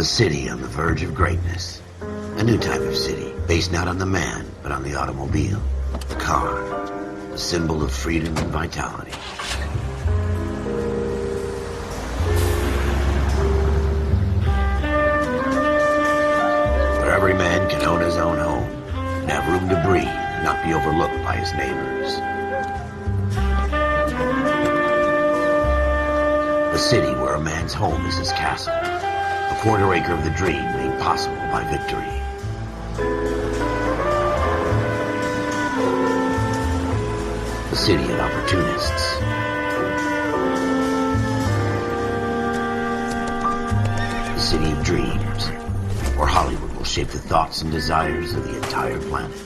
city on the verge of greatness. A new type of city, based not on the man, but on the automobile. The car, a symbol of freedom and vitality. Where every man can own his own home, and have room to breathe, and not be overlooked by his neighbors. A city where a man's home is his castle. A quarter acre of the dream made possible by victory. A city of opportunists. A city of dreams, where Hollywood will shape the thoughts and desires of the entire planet.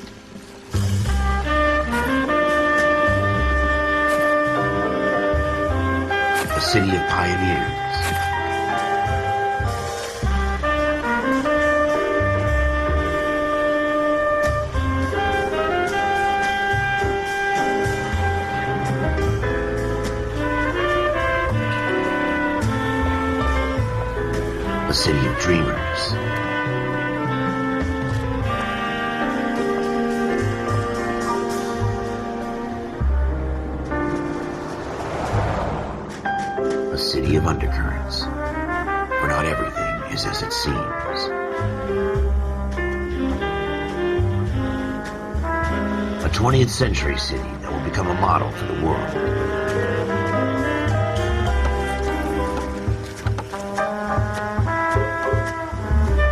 A city of pioneers. A city of dreamers. A city of undercurrents, where not everything is as it seems. A 20th century city that will become a model for the world.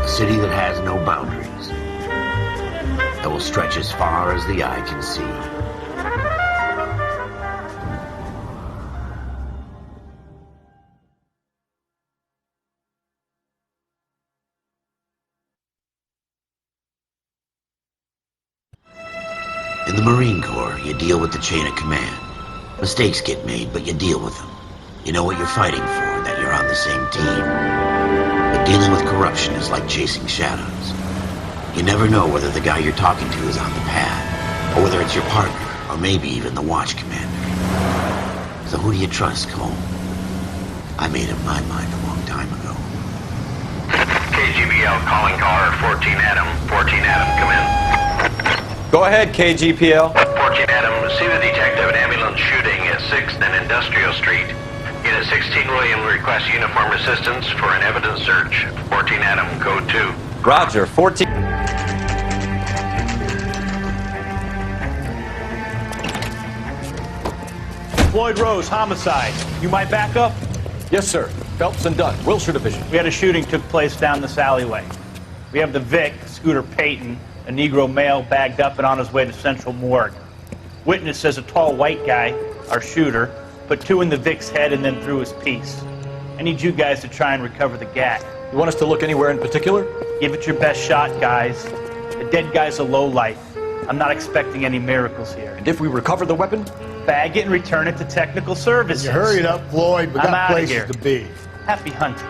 A city that has no boundaries, that will stretch as far as the eye can see. In the Marine Corps, you deal with the chain of command. Mistakes get made, but you deal with them. You know what you're fighting for, that you're on the same team. But dealing with corruption is like chasing shadows. You never know whether the guy you're talking to is on the pad, or whether it's your partner, or maybe even the watch commander. So who do you trust, Cole? I made up my mind a long time ago. KGBL calling caller 14 Adam. 14 Adam, come in. Go ahead, KGPL. 14 Adam, see the detective, an ambulance shooting at 6th and Industrial Street. Unit 16 William requests uniform assistance for an evidence search. 14 Adam, code 2. Roger, 14. Floyd Rose, homicide. You might back up? Yes, sir. Phelps and Dunn, Wilshire Division. We had a shooting took place down this alleyway. We have the Vic, Scooter Payton, a Negro male bagged up and on his way to Central Morgue. Witness says a tall white guy, our shooter, put 2 in the Vic's head and then threw his piece. I need you guys to try and recover the gat. You want us to look anywhere in particular? Give it your best shot, guys. The dead guy's a lowlife. I'm not expecting any miracles here. And if we recover the weapon? Bag it and return it to technical services. You hurry it up, Floyd. We I'm got outta places here. to be. Happy hunting.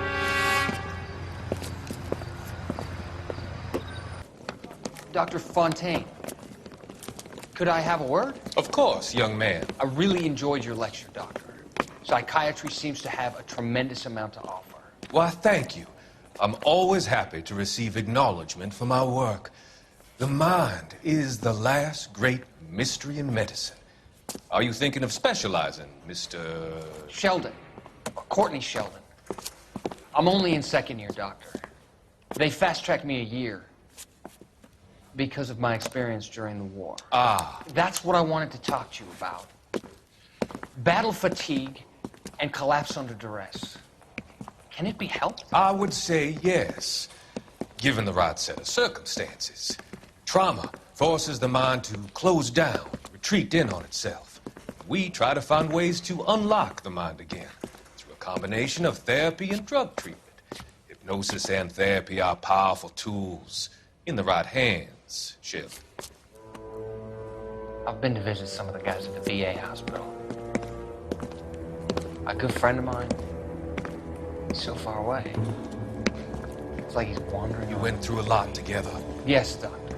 Dr. Fontaine, could I have a word? Of course, young man. I really enjoyed your lecture, Doctor. Psychiatry seems to have a tremendous amount to offer. Why, thank you. I'm always happy to receive acknowledgement for my work. The mind is the last great mystery in medicine. Are you thinking of specializing, Mr. Sheldon, or Courtney Sheldon. I'm only in 2nd year, Doctor. They fast-tracked me a year because of my experience during the war. Ah. That's what I wanted to talk to you about. Battle fatigue and collapse under duress. Can it be helped? I would say yes, given the right set of circumstances. Trauma forces the mind to close down, retreat in on itself. We try to find ways to unlock the mind again through a combination of therapy and drug treatment. Hypnosis and therapy are powerful tools in the right hands, Sheldon. I've been to visit some of the guys at the VA hospital. A good friend of mine, he's so far away. It's like he's wandering. You went through a lot together. Yes, Doctor.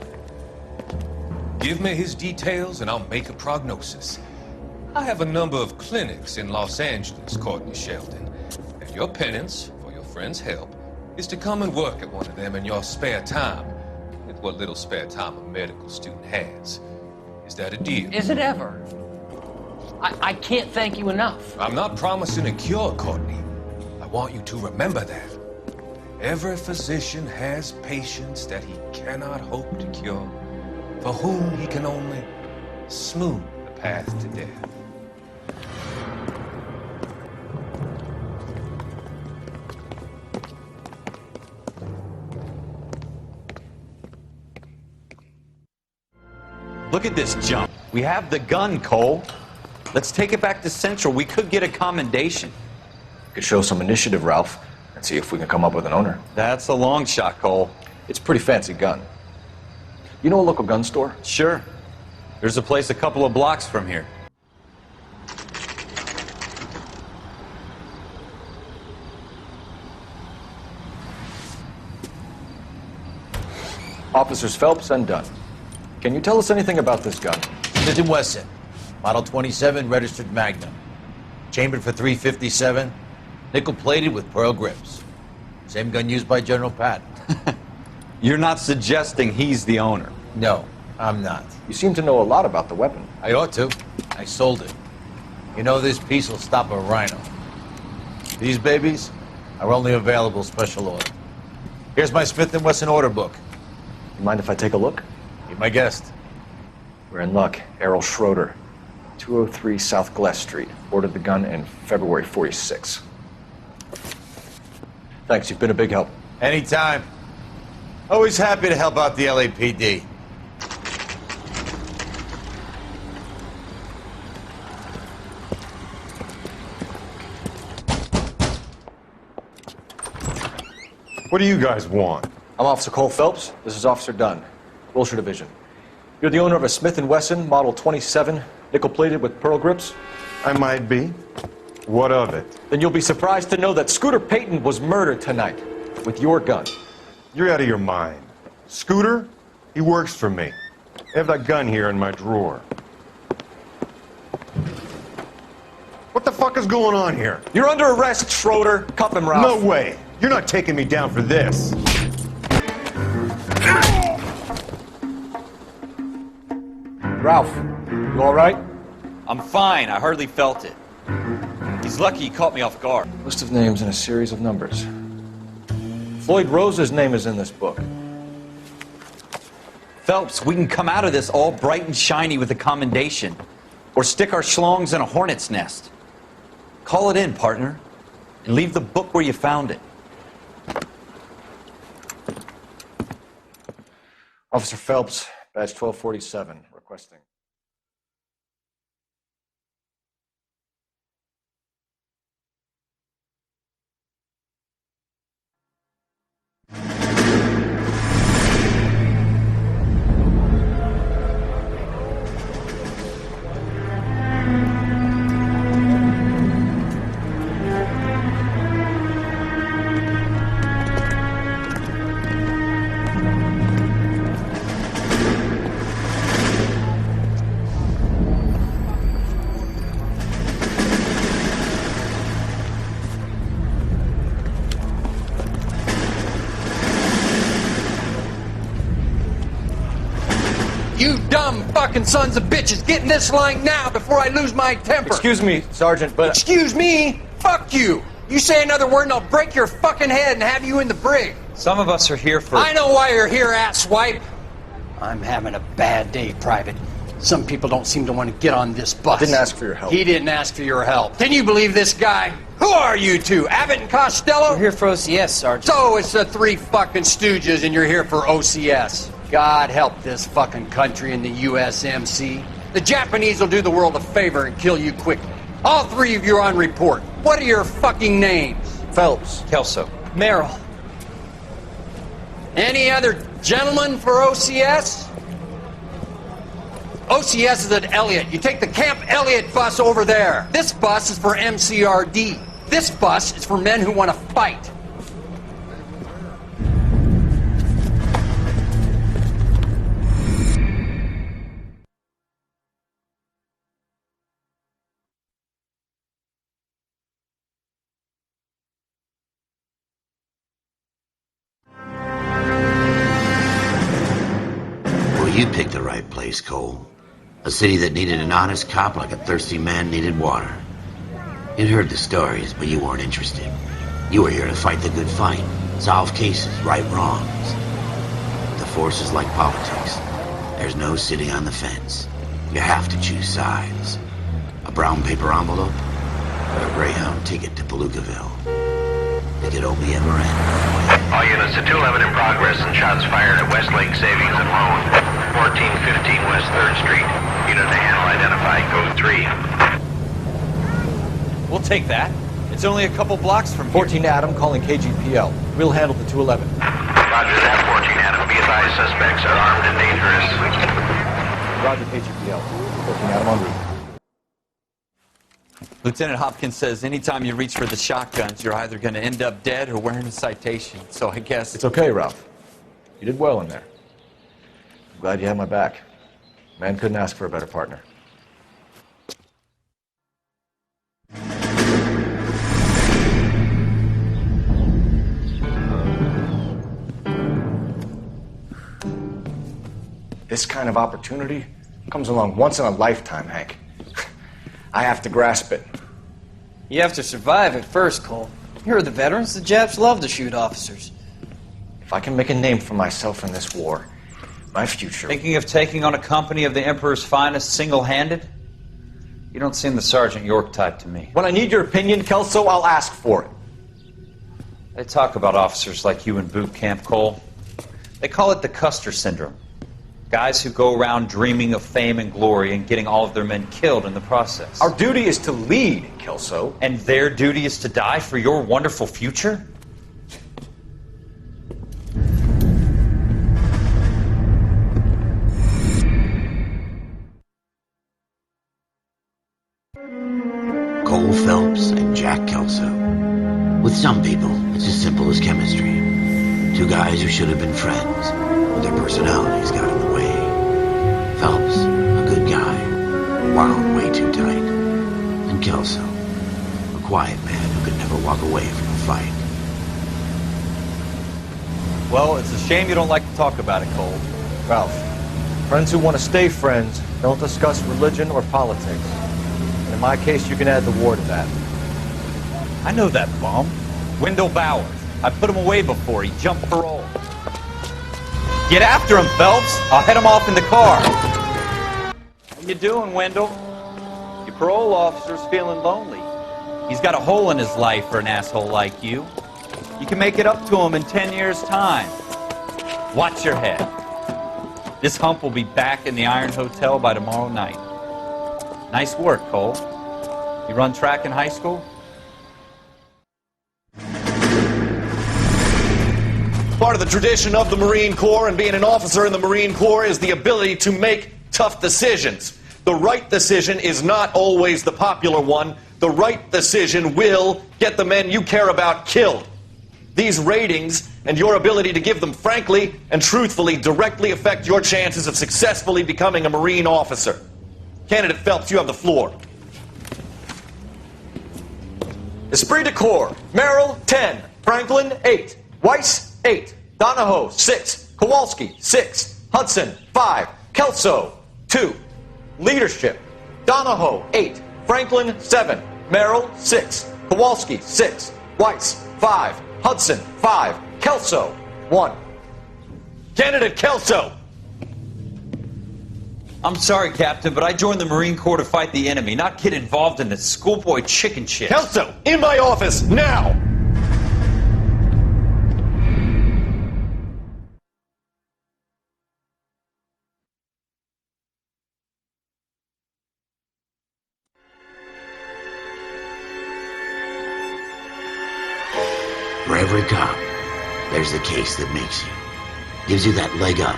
Give me his details and I'll make a prognosis. I have a number of clinics in Los Angeles, Courtney Sheldon, and your penance for your friend's help is to come and work at one of them in your spare time, with what little spare time a medical student has. Is that a deal? Is it ever? I can't thank you enough. I'm not promising a cure, Courtney. I want you to remember that. Every physician has patients that he cannot hope to cure, for whom he can only smooth the path to death. Look at this jump. We have the gun, Cole. Let's take it back to Central. We could get a commendation. Could show some initiative, Ralph, and see if we can come up with an owner. That's a long shot, Cole. It's a pretty fancy gun. You know a local gun store? Sure. There's a place a couple of blocks from here. Officers Phelps and Dunn. Can you tell us anything about this gun? Smith & Wesson, Model 27, registered Magnum. Chambered for .357, nickel-plated with pearl grips. Same gun used by General Patton. You're not suggesting he's the owner? No, I'm not. You seem to know a lot about the weapon. I ought to. I sold it. You know, this piece will stop a rhino. These babies are only available special order. Here's my Smith & Wesson order book. You mind if I take a look? Be my guest. We're in luck. Errol Schroeder, 203 South Glass Street. Ordered the gun in February '46. Thanks, you've been a big help. Anytime. Always happy to help out the LAPD. What do you guys want? I'm Officer Cole Phelps. This is Officer Dunn, Wilshire Division. You're the owner of a Smith & Wesson Model 27, nickel-plated with pearl grips? I might be. What of it? Then you'll be surprised to know that Scooter Payton was murdered tonight with your gun. You're out of your mind. Scooter? He works for me. I have that gun here in my drawer. What the fuck is going on here? You're under arrest, Schroeder. Cuff him, Ralph. No way! You're not taking me down for this! Ralph, you all right? I'm fine. I hardly felt it. He's lucky he caught me off guard. List of names and a series of numbers. Floyd Rose's name is in this book. Phelps, we can come out of this all bright and shiny with a commendation. Or stick our schlongs in a hornet's nest. Call it in, partner. And leave the book where you found it. Officer Phelps, badge 1247, requesting. You dumb fucking sons of bitches, get in this line now before I lose my temper. Excuse me, Sergeant, but... Excuse me? Fuck you. You say another word and I'll break your fucking head and have you in the brig. Some of us are here for... I know why you're here, asswipe. I'm having a bad day, Private. Some people don't seem to want to get on this bus. I didn't ask for your help. He didn't ask for your help. Can you believe this guy? Who are you two? Abbott and Costello? We're here for OCS, Sergeant. So it's the three fucking stooges and you're here for OCS. God help this fucking country and the USMC. The Japanese will do the world a favor and kill you quickly. All three of you are on report. What are your fucking names? Phelps. Kelso. Merrill. Any other gentlemen for OCS? OCS is at Elliott. You take the Camp Elliott bus over there. This bus is for MCRD. This bus is for men who want to fight. You picked the right place, Cole. A city that needed an honest cop like a thirsty man needed water. You'd heard the stories, but you weren't interested. You were here to fight the good fight, solve cases, right wrongs. The force is like politics. There's no sitting on the fence. You have to choose sides. A brown paper envelope, or a Greyhound ticket to Palookaville. It could only ever end. All units to 211 in progress and shots fired at Westlake Savings and Loan, 1415 West 3rd Street. Unit to handle identified, code 3. We'll take that. It's only a couple blocks from here. 14 Adam calling KGPL. We'll handle the 211. Roger that, 14 Adam. Be advised, suspects are armed and dangerous. Roger KGPL. 14 Adam en route. Lieutenant Hopkins says anytime you reach for the shotguns, you're either going to end up dead or wearing a citation. So I guess... It's okay, Ralph. You did well in there. I'm glad you had my back. Man couldn't ask for a better partner. This kind of opportunity comes along once in a lifetime, Hank. I have to grasp it. You have to survive it first, Cole. You're the veterans. The Japs love to shoot officers. If I can make a name for myself in this war, my future... Thinking of taking on a company of the Emperor's finest single-handed? You don't seem the Sergeant York type to me. When I need your opinion, Kelso, I'll ask for it. They talk about officers like you in boot camp, Cole. They call it the Custer syndrome. Guys who go around dreaming of fame and glory and getting all of their men killed in the process. Our duty is to lead, Kelso. And their duty is to die for your wonderful future? Cole Phelps and Jack Kelso. With some people, it's as simple as chemistry. Two guys who should have been friends, but their personalities got in the way. Phelps, a good guy, wound way too tight. And Kelso, a quiet man who could never walk away from a fight. Well, it's a shame you don't like to talk about it, Cole. Ralph, friends who want to stay friends don't discuss religion or politics. And in my case, you can add the war to that. I know that bum. Wendell Bowers. I put him away before. He jumped parole. Get after him, Phelps. I'll head him off in the car. How you doing, Wendell? Your parole officer's feeling lonely. He's got a hole in his life for an asshole like you. You can make it up to him in 10 years' time. Watch your head. This hump will be back in the Iron Hotel by tomorrow night. Nice work, Cole. You run track in high school? Part of the tradition of the Marine Corps and being an officer in the Marine Corps is the ability to make tough decisions. The right decision is not always the popular one. The right decision will get the men you care about killed. These ratings and your ability to give them frankly and truthfully directly affect your chances of successfully becoming a Marine officer. Candidate Phelps, you have the floor. Esprit de Corps, Merrill, 10. Franklin, 8. Weiss, 8. Donahoe, 6. Kowalski, 6. Hudson, 5. Kelso, 2. Leadership, Donahoe, 8. Franklin, 7. Merrill, 6. Kowalski, 6. Weiss, 5. Hudson, 5. Kelso, 1. Candidate Kelso! I'm sorry, Captain, but I joined the Marine Corps to fight the enemy, not get involved in this schoolboy chicken shit. Kelso, in my office, now! For every cop, there's the case that makes you. Gives you that leg up.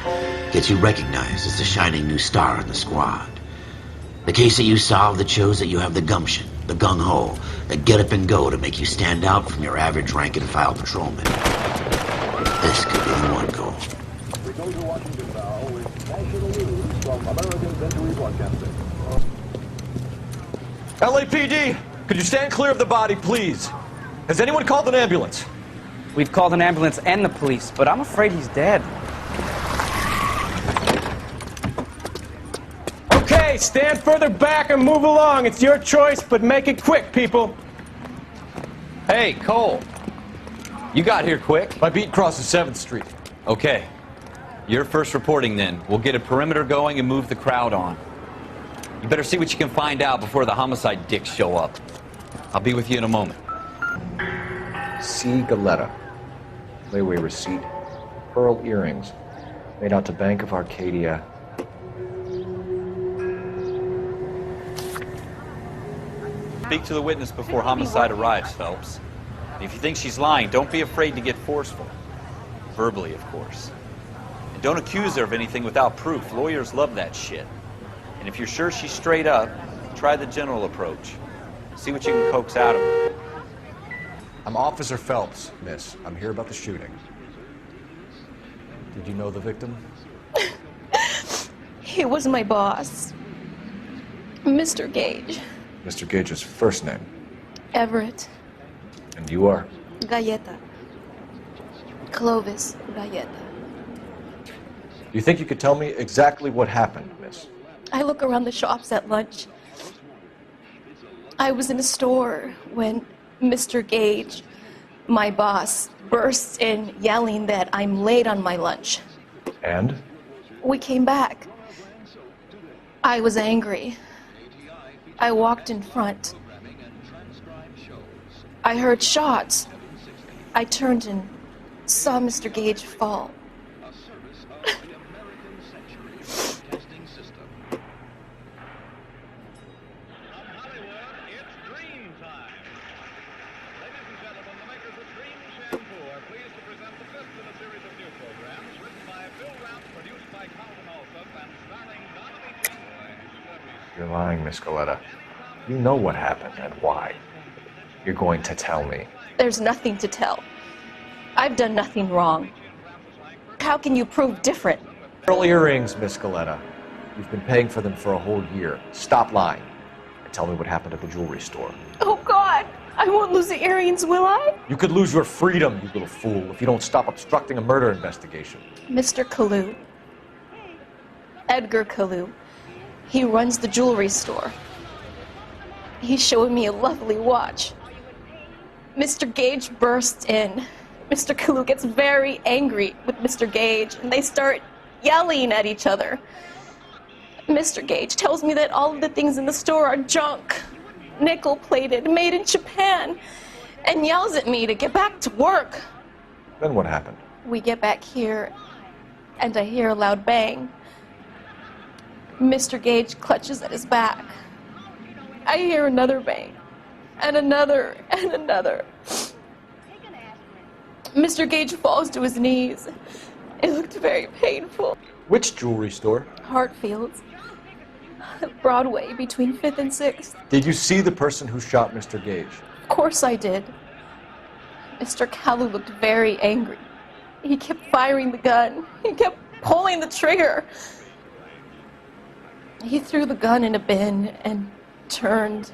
Gets you recognized as the shining new star in the squad. The case that you solve that shows that you have the gumption, the gung-ho, the get up and go to make you stand out from your average rank-and-file patrolman. This could be the one, Cole. We go to Washington now with national news from American Century Broadcasting. LAPD, could you stand clear of the body, please? Has anyone called an ambulance? We've called an ambulance and the police, but I'm afraid he's dead. Okay, stand further back and move along. It's your choice, but make it quick, people. Hey, Cole. You got here quick. My beat crosses 7th Street. Okay. You're first reporting then. We'll get a perimeter going and move the crowd on. You better see what you can find out before the homicide dicks show up. I'll be with you in a moment. C. Galetta. Layaway receipt. Pearl earrings. Made out to Bank of Arcadia. Speak to the witness before homicide arrives, Phelps. If you think she's lying, don't be afraid to get forceful. Verbally, of course. And don't accuse her of anything without proof. Lawyers love that shit. And if you're sure she's straight up, try the general approach. See what you can coax out of her. I'm Officer Phelps, miss. I'm here about the shooting. Did you know the victim? He was my boss, Mr. Gage. Mr. Gage's first name. Everett. And you are? Galleta. Clovis Galleta. Do you think you could tell me exactly what happened, miss? I look around the shops at lunch. I was in a store when Mr. Gage, my boss, bursts in yelling that I'm late on my lunch. And? We came back. I was angry. I walked in front. I heard shots. I turned and saw Mr. Gage fall. You're lying, Miss Galetta. You know what happened and why. You're going to tell me. There's nothing to tell. I've done nothing wrong. How can you prove different? Pearl earrings, Miss Galetta. You've been paying for them for a whole year. Stop lying. And tell me what happened at the jewelry store. Oh, God! I won't lose the earrings, will I? You could lose your freedom, you little fool, if you don't stop obstructing a murder investigation. Mr. Kalu. Edgar Kalu. He runs the jewelry store. He's showing me a lovely watch. Mr. Gage bursts in. Mr. Kalu gets very angry with Mr. Gage, and they start yelling at each other. Mr. Gage tells me that all of the things in the store are junk, nickel-plated, made in Japan, and yells at me to get back to work. Then what happened? We get back here, and I hear a loud bang. Mr. Gage clutches at his back. I hear another bang, and another, and another. Mr. Gage falls to his knees. It looked very painful. Which jewelry store? Hartfield's. Broadway, between 5th and 6th. Did you see the person who shot Mr. Gage? Of course I did. Mr. Kalu looked very angry. He kept firing the gun. He kept pulling the trigger. He threw the gun in a bin and turned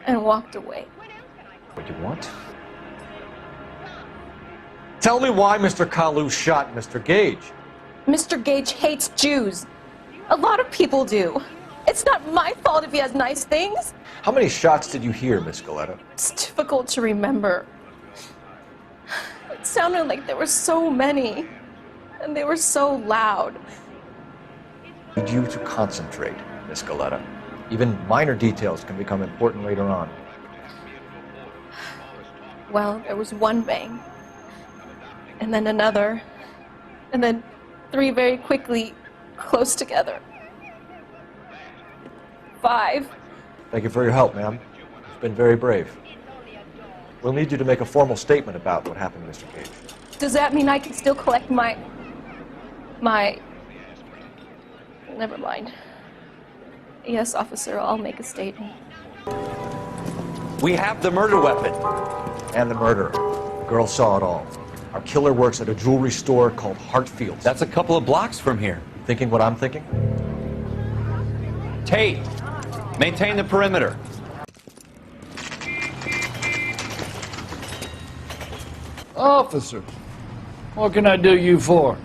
and walked away. What do you want? Tell me why Mr. Kalu shot Mr. Gage. Mr. Gage hates Jews. A lot of people do. It's not my fault if he has nice things. How many shots did you hear, Miss Galetta? It's difficult to remember. It sounded like there were so many, and they were so loud. I need you to concentrate, Miss Galetta. Even minor details can become important later on. Well, there was one bang, and then another, and then 3 very quickly, close together. 5. Thank you for your help, ma'am. You've been very brave. We'll need you to make a formal statement about what happened to Mr. Gage. Does that mean I can still collect my... Never mind. Yes, officer, I'll make a statement. We have the murder weapon. And the murderer. The girl saw it all. Our killer works at a jewelry store called Hartfield's. That's a couple of blocks from here. Thinking what I'm thinking? Tate, maintain the perimeter. Officers, what can I do you for?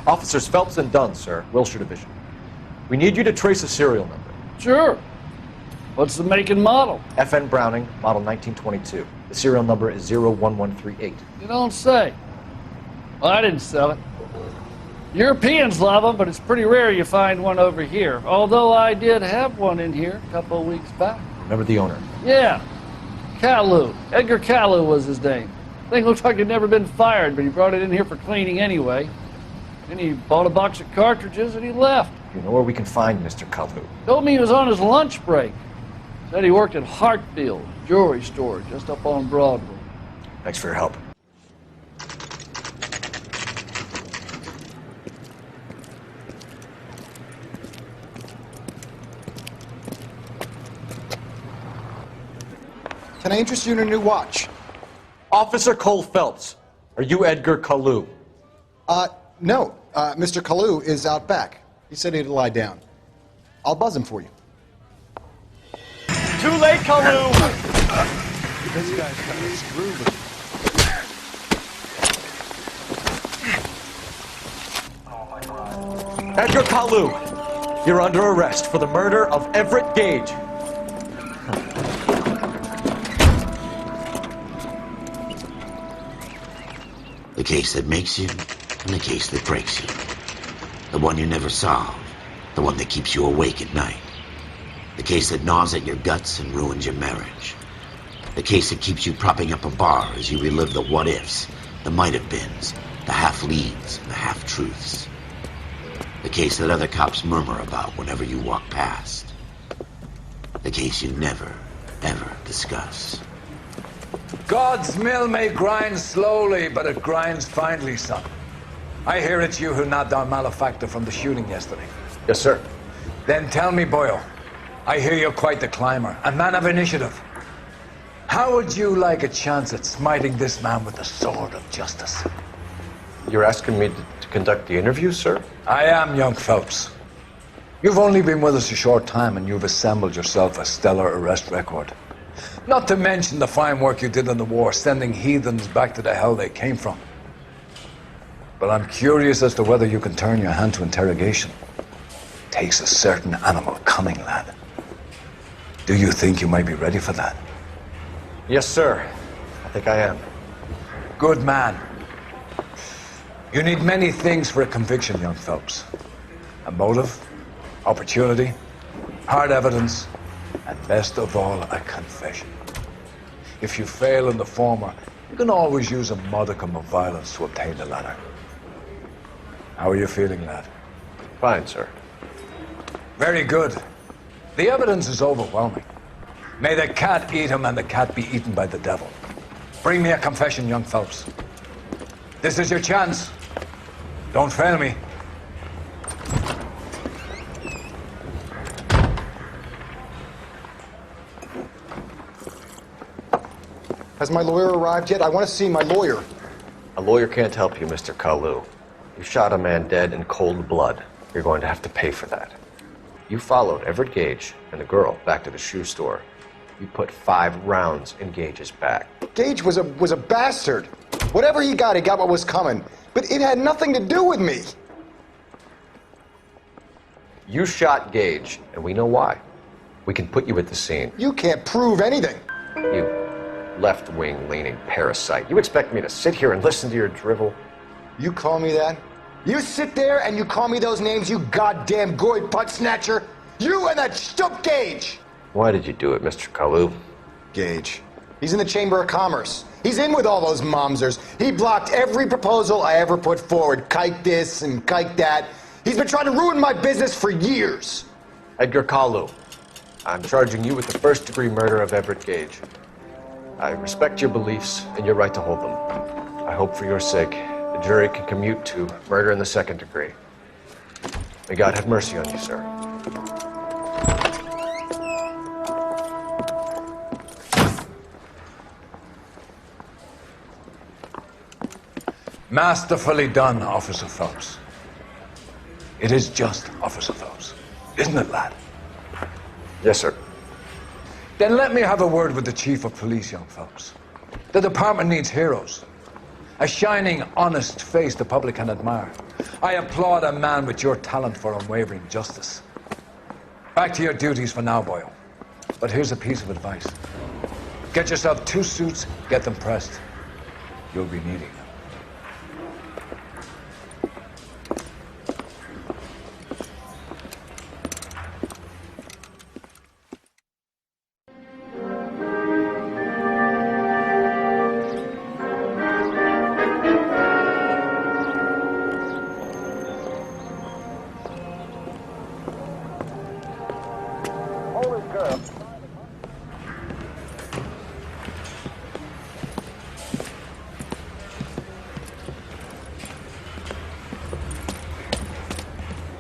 Officers Phelps and Dunn, sir. Wilshire Division. We need you to trace a serial number. Sure. What's the make and model? FN Browning, model 1922. The serial number is 01138. You don't say. Well, I didn't sell it. Europeans love them, but it's pretty rare you find one over here. Although I did have one in here a couple of weeks back. Remember the owner? Yeah. Kalu. Edgar Kalu was his name. Thing looked like he'd never been fired, but he brought it in here for cleaning anyway. Then he bought a box of cartridges and he left. You know where we can find Mr. Kalu? Told me he was on his lunch break. Said he worked at Hartfield, jewelry store, just up on Broadway. Thanks for your help. Can I interest you in a new watch? Officer Cole Phelps, are you Edgar Kalu? No. Mr. Kalu is out back. He said he'd lie down. I'll buzz him for you. Too late, Kalu! This guy's kind of screwed. Edgar Kalu, you're under arrest for the murder of Everett Gage. The case that makes you, and the case that breaks you. The one you never solve, the one that keeps you awake at night. The case that gnaws at your guts and ruins your marriage. The case that keeps you propping up a bar as you relive the what-ifs, the might-have-beens, the half-leads, and the half-truths. The case that other cops murmur about whenever you walk past. The case you never, ever discuss. God's mill may grind slowly, but it grinds finely, son. I hear it's you who nabbed our malefactor from the shooting yesterday. Yes, sir. Then tell me, Boyle, I hear you're quite the climber, a man of initiative. How would you like a chance at smiting this man with the sword of justice? You're asking me to conduct the interview, sir? I am, young Phelps. You've only been with us a short time, and you've assembled yourself a stellar arrest record. Not to mention the fine work you did in the war, sending heathens back to the hell they came from. But I'm curious as to whether you can turn your hand to interrogation. Takes a certain animal cunning, lad. Do you think you might be ready for that? Yes, sir. I think I am. Good man. You need many things for a conviction, young Phelps. A motive, opportunity, hard evidence, and best of all, a confession. If you fail in the former, you can always use a modicum of violence to obtain the latter. How are you feeling, lad? Fine, sir. Very good. The evidence is overwhelming. May the cat eat him and the cat be eaten by the devil. Bring me a confession, young Phelps. This is your chance. Don't fail me. Has my lawyer arrived yet? I want to see my lawyer. A lawyer can't help you, Mr. Kalu. You shot a man dead in cold blood. You're going to have to pay for that. You followed Everett Gage and the girl back to the shoe store. You put 5 rounds in Gage's back. Gage was a bastard. Whatever he got what was coming. But it had nothing to do with me. You shot Gage, and we know why. We can put you at the scene. You can't prove anything. You left-wing leaning parasite. You expect me to sit here and listen to your drivel? You call me that? You sit there and you call me those names, you goddamn goy putt snatcher? You and that stup Gage! Why did you do it, Mr. Kalu? Gage. He's in the Chamber of Commerce. He's in with all those momsers. He blocked every proposal I ever put forward. Kike this and kike that. He's been trying to ruin my business for years. Edgar Kalu, I'm charging you with the first-degree murder of Everett Gage. I respect your beliefs and your right to hold them. I hope for your sake the jury can commute to murder in the second degree. May God have mercy on you, sir. Masterfully done, Officer Phelps. It is just Officer Phelps, isn't it, lad? Yes, sir. Then let me have a word with the Chief of Police, young Phelps. The department needs heroes. A shining, honest face the public can admire. I applaud a man with your talent for unwavering justice. Back to your duties for now, Boyle. But here's a piece of advice. Get yourself 2 suits, get them pressed. You'll be needing them.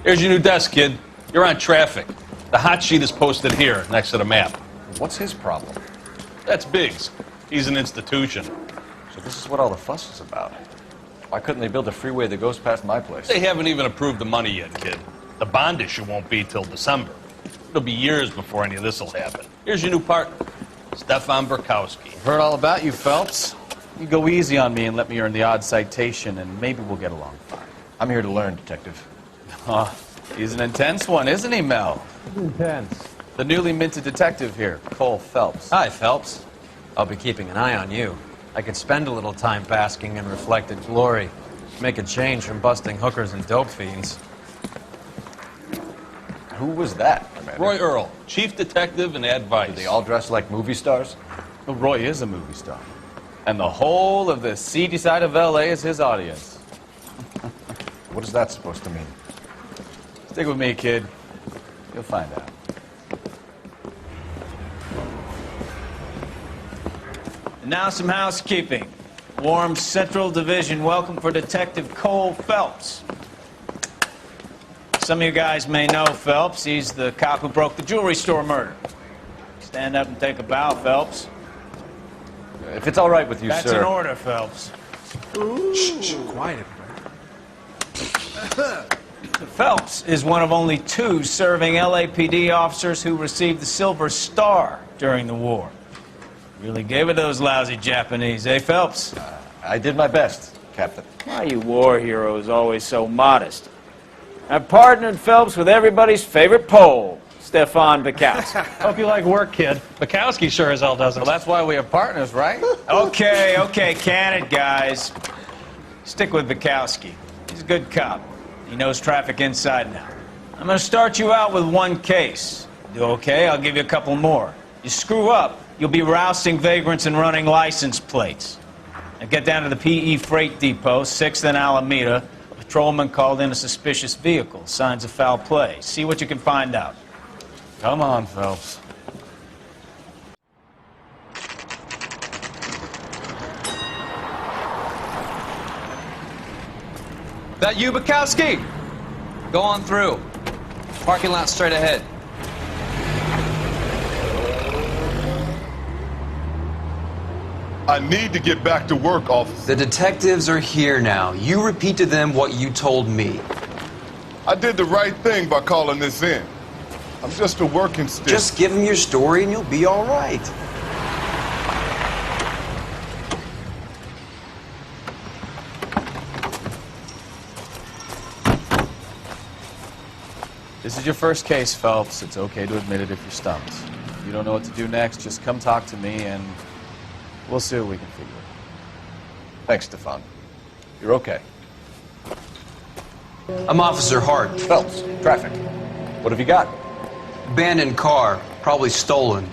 Here's your new desk, kid. You're on traffic. The hot sheet is posted here, next to the map. What's his problem? That's Biggs. He's an institution. So this is what all the fuss is about. Why couldn't they build a freeway that goes past my place? They haven't even approved the money yet, kid. The bond issue won't be till December. It'll be years before any of this will happen. Here's your new partner, Stefan Burkowski. Heard all about you, Phelps. You go easy on me and let me earn the odd citation, and maybe we'll get along fine. I'm here to learn, Detective. Oh, he's an intense one, isn't he, Mel? Intense. The newly minted detective here, Cole Phelps. Hi, Phelps. I'll be keeping an eye on you. I could spend a little time basking in reflected glory. Make a change from busting hookers and dope fiends. Who was that, Commander? Roy Earl, chief detective and advice. Do they all dress like movie stars? Well, Roy is a movie star. And the whole of the seedy side of L.A. is his audience. What is that supposed to mean? Stick with me, kid. You'll find out. And now some housekeeping. Warm Central Division welcome for Detective Cole Phelps. Some of you guys may know Phelps. He's the cop who broke the jewelry store murder. Stand up and take a bow, Phelps. If it's all right with you, That's sir. That's an order, Phelps. Shh, quiet, everybody. Phelps is one of only 2 serving LAPD officers who received the Silver Star during the war. Really gave it those lousy Japanese, eh, Phelps? I did my best, Captain. Why you war heroes always so modest? I've partnered Phelps with everybody's favorite Pole, Stefan Burkowski. Hope you like work, kid. Bukowski sure as hell doesn't. Well, that's why we have partners, right? Okay, can it, guys. Stick with Bukowski. He's a good cop. He knows traffic inside now. I'm going to start you out with 1 case. Do okay, I'll give you a couple more. You screw up, you'll be rousting vagrants and running license plates. Now get down to the PE Freight Depot, 6th and Alameda. A patrolman called in a suspicious vehicle. Signs of foul play. See what you can find out. Come on, Phelps. That you, Bukowski? Go on through. Parking lot straight ahead. I need to get back to work, officer. The detectives are here now. You repeat to them what you told me. I did the right thing by calling this in. I'm just a working stick. Just give them your story and you'll be all right. This is your first case, Phelps. It's okay to admit it if you're stumped. If you don't know what to do next, just come talk to me and we'll see what we can figure. Thanks, Stefan. You're okay. I'm Officer Hart. Phelps, traffic. What have you got? Abandoned car, probably stolen.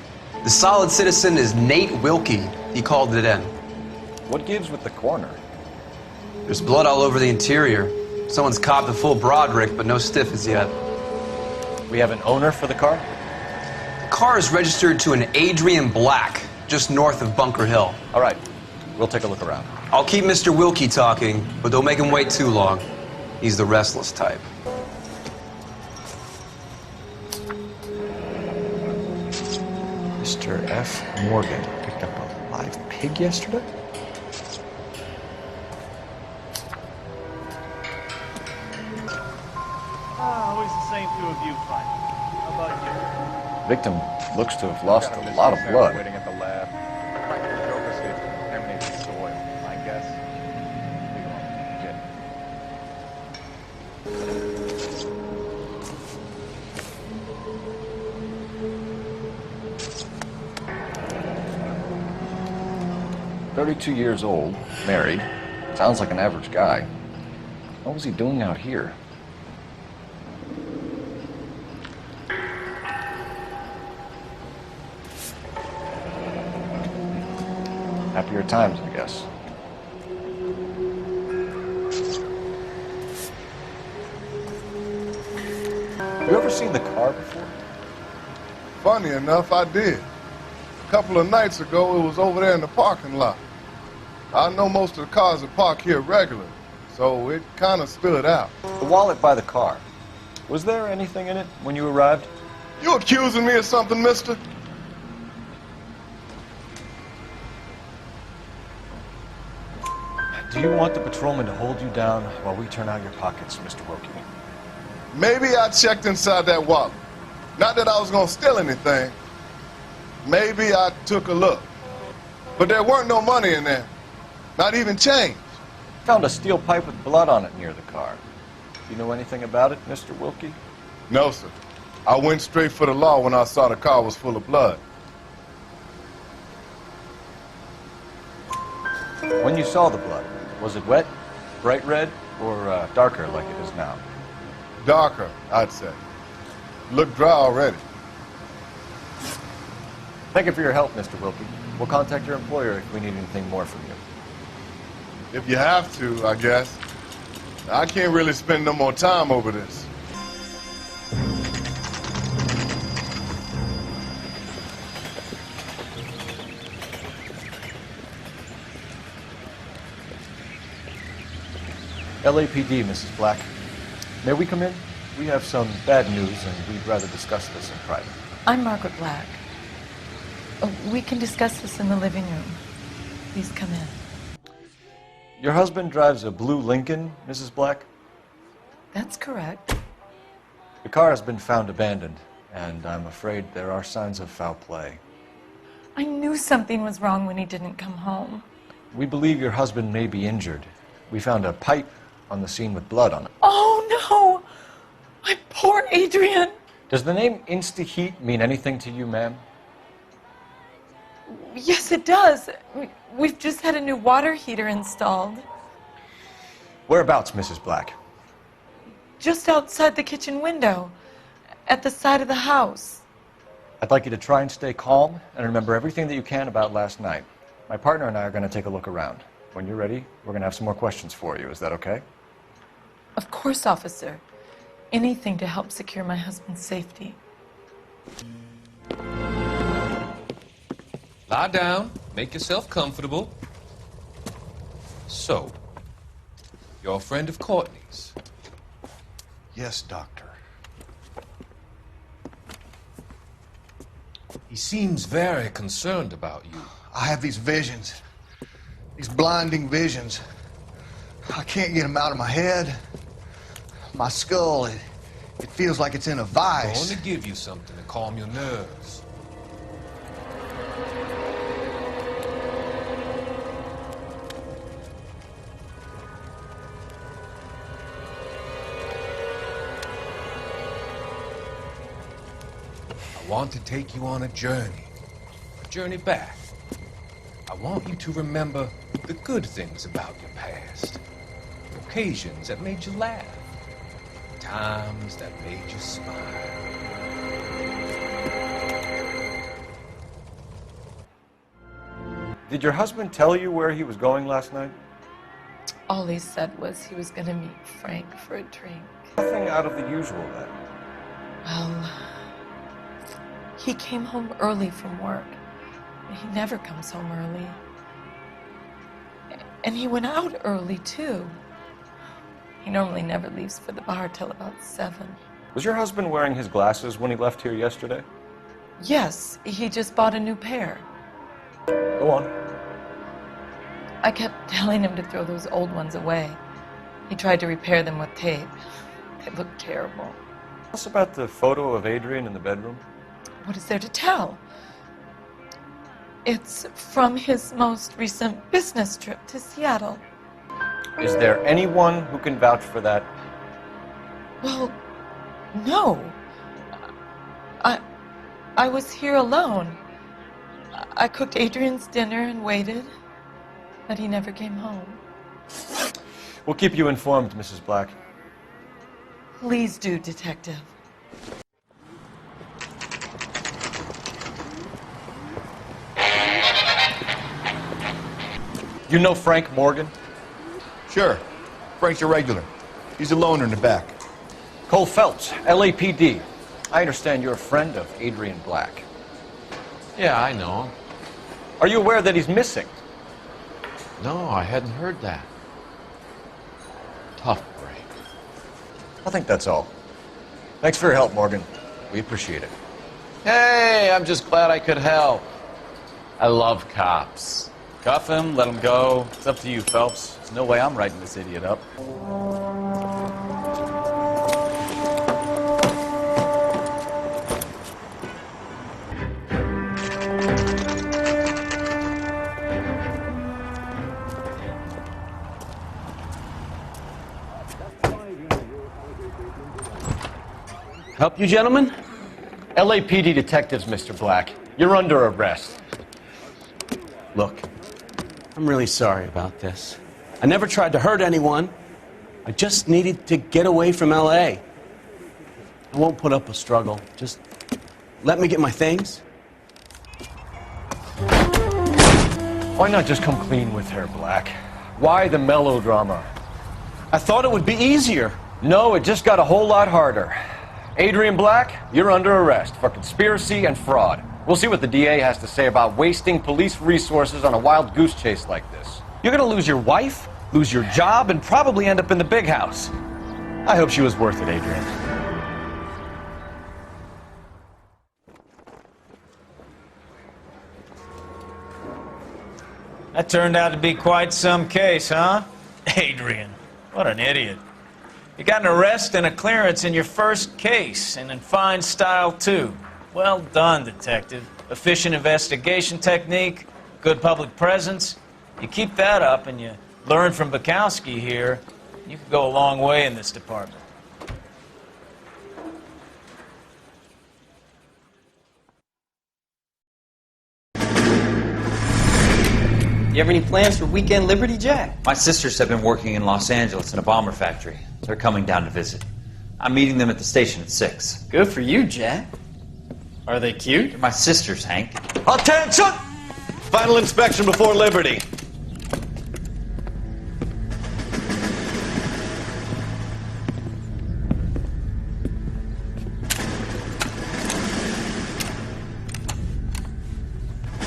The solid citizen is Nate Wilkie. He called it in. What gives with the corner? There's blood all over the interior. Someone's copped a full Broderick, but no stiff as yet. We have an owner for the car? The car is registered to an Adrian Black, just north of Bunker Hill. All right, we'll take a look around. I'll keep Mr. Wilkie talking, but don't make him wait too long. He's the restless type. Mr. F. Morgan picked up a live pig yesterday? Always the same 2 of you fighting. How about you? Victim looks to have lost a lot of blood. Waiting at the lab. Practical joke escapes from contaminated soil. My guess? 32 years old, married. Sounds like an average guy. What was he doing out here? Happier times, I guess. Have you ever seen the car before? Funny enough, I did. A couple of nights ago, it was over there in the parking lot. I know most of the cars are parked here regularly, so it kind of stood out. The wallet by the car. Was there anything in it when you arrived? You accusing me of something, mister? Do you want the patrolman to hold you down while we turn out your pockets, Mr. Wilkie? Maybe I checked inside that wallet. Not that I was going to steal anything. Maybe I took a look. But there weren't no money in there. Not even change. Found a steel pipe with blood on it near the car. You know anything about it, Mr. Wilkie? No, sir. I went straight for the law when I saw the car was full of blood. When you saw the blood, was it wet, bright red, or darker like it is now? Darker, I'd say. Looked dry already. Thank you for your help, Mr. Wilkie. We'll contact your employer if we need anything more from you. If you have to, I guess. I can't really spend no more time over this. LAPD, Mrs. Black. May we come in? We have some bad news, and we'd rather discuss this in private. I'm Margaret Black. We can discuss this in the living room. Please come in. Your husband drives a blue Lincoln, Mrs. Black? That's correct. The car has been found abandoned, and I'm afraid there are signs of foul play. I knew something was wrong when he didn't come home. We believe your husband may be injured. We found a pipe on the scene with blood on it. Oh, no! My poor Adrian! Does the name Insta-Heat mean anything to you, ma'am? Yes, it does. We've just had a new water heater installed. Whereabouts, Mrs. Black? Just outside the kitchen window, at the side of the house. I'd like you to try and stay calm and remember everything that you can about last night. My partner and I are going to take a look around. When you're ready, we're going to have some more questions for you. Is that okay? Of course, officer. Anything to help secure my husband's safety. Lie down, make yourself comfortable. So, you're a friend of Courtney's? Yes, Doctor. He seems very concerned about you. I have these visions. These blinding visions. I can't get them out of my head. My skull, it feels like it's in a vice. I'm going to give you something to calm your nerves. I want to take you on a journey back. I want you to remember the good things about your past, occasions that made you laugh, times that made you smile. Did your husband tell you where he was going last night? All he said was he was going to meet Frank for a drink. Nothing out of the usual then. Well, he came home early from work. He never comes home early. And he went out early, too. He normally never leaves for the bar till about 7. Was your husband wearing his glasses when he left here yesterday? Yes, he just bought a new pair. Go on. I kept telling him to throw those old ones away. He tried to repair them with tape. They looked terrible. Tell us about the photo of Adrian in the bedroom. What is there to tell? It's from his most recent business trip to Seattle. Is there anyone who can vouch for that? Well, no. I was here alone. I cooked Adrian's dinner and waited. But he never came home. We'll keep you informed, Mrs. Black. Please do, Detective. You know Frank Morgan? Sure. Frank's a regular. He's a loner in the back. Cole Phelps, LAPD. I understand you're a friend of Adrian Black. Yeah, I know him. Are you aware that he's missing? No, I hadn't heard that. Tough break. I think that's all. Thanks for your help, Morgan. We appreciate it. Hey, I'm just glad I could help. I love cops. Cuff him, let him go. It's up to you, Phelps. There's no way I'm writing this idiot up. Help you, gentlemen? LAPD detectives, Mr. Black. You're under arrest. Look, I'm really sorry about this. I never tried to hurt anyone. I just needed to get away from LA. I won't put up a struggle. Just let me get my things. Why not just come clean with her, Black? Why the melodrama? I thought it would be easier. No, it just got a whole lot harder. Adrian Black, you're under arrest for conspiracy and fraud. We'll see what the DA has to say about wasting police resources on a wild goose chase like this. You're gonna lose your wife, lose your job, and probably end up in the big house. I hope she was worth it, Adrian. That turned out to be quite some case, huh? Adrian, what an idiot. You got an arrest and a clearance in your first case, and in fine style, too. Well done, detective. Efficient investigation technique, good public presence. You keep that up and you learn from Bukowski here, you could go a long way in this department. You have any plans for weekend Liberty, Jack? My sisters have been working in Los Angeles in a bomber factory. They're coming down to visit. I'm meeting them at the station at 6. Good for you, Jack. Are they cute? They're my sisters, Hank. Attention! Final inspection before Liberty.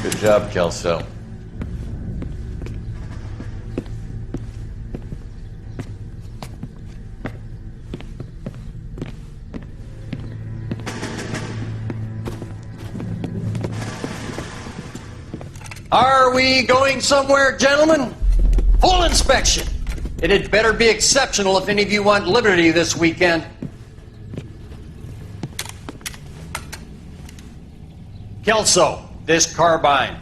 Good job, Kelso. Are we going somewhere, gentlemen? Full inspection. It had better be exceptional if any of you want Liberty this weekend. Kelso, this carbine.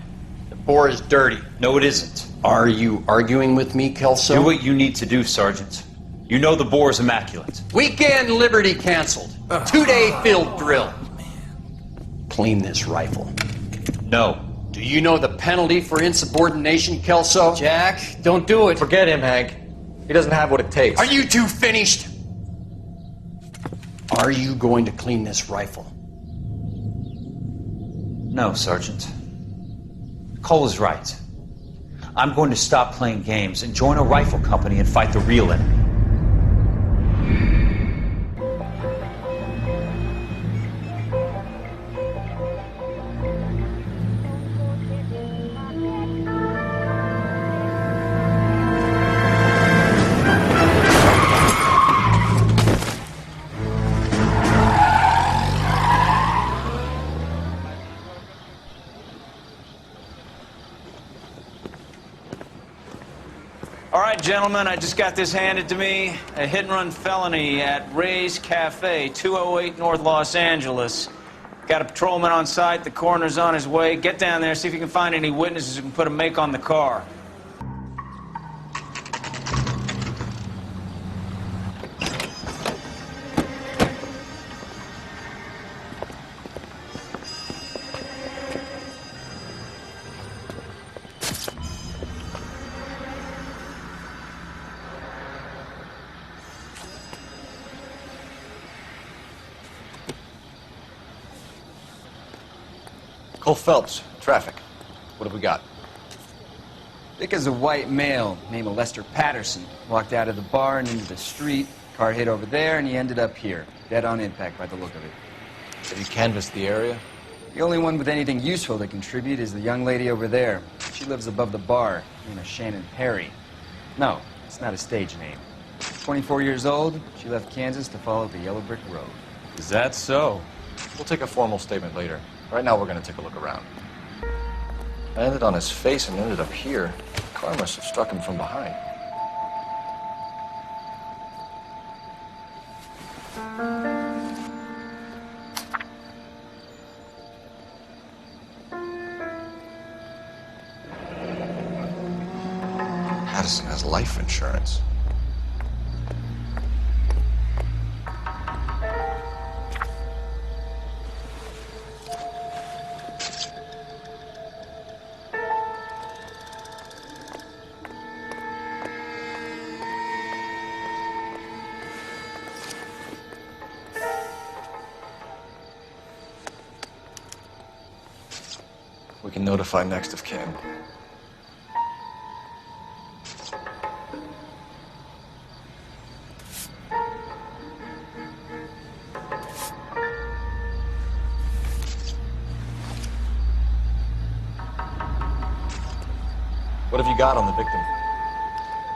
The bore is dirty. No, it isn't. Are you arguing with me, Kelso? Do what you need to do, Sergeant. You know the bore is immaculate. Weekend Liberty canceled. 2-day field drill. Clean this rifle. No. Do you know the penalty for insubordination, Kelso? Jack, don't do it. Forget him, Hank. He doesn't have what it takes. Are you two finished? Are you going to clean this rifle? No, Sergeant. Cole is right. I'm going to stop playing games and join a rifle company and fight the real enemy. All right, gentlemen, I just got this handed to me. A hit-and-run felony at Ray's Cafe, 208 North Los Angeles. Got a patrolman on site. The coroner's on his way. Get down there, see if you can find any witnesses who can put a make on the car. Marshal Phelps, traffic. What have we got? Vic is a white male named Lester Patterson. Walked out of the bar and into the street. Car hit over there, and he ended up here. Dead on impact by the look of it. Have you canvassed the area? The only one with anything useful to contribute is the young lady over there. She lives above the bar, named Shannon Perry. No, it's not a stage name. 24 years old, she left Kansas to follow the yellow brick road. Is that so? We'll take a formal statement later. Right now, we're going to take a look around. I landed on his face and ended up here. The car must have struck him from behind. Patterson has life insurance. We can notify next of kin. What have you got on the victim?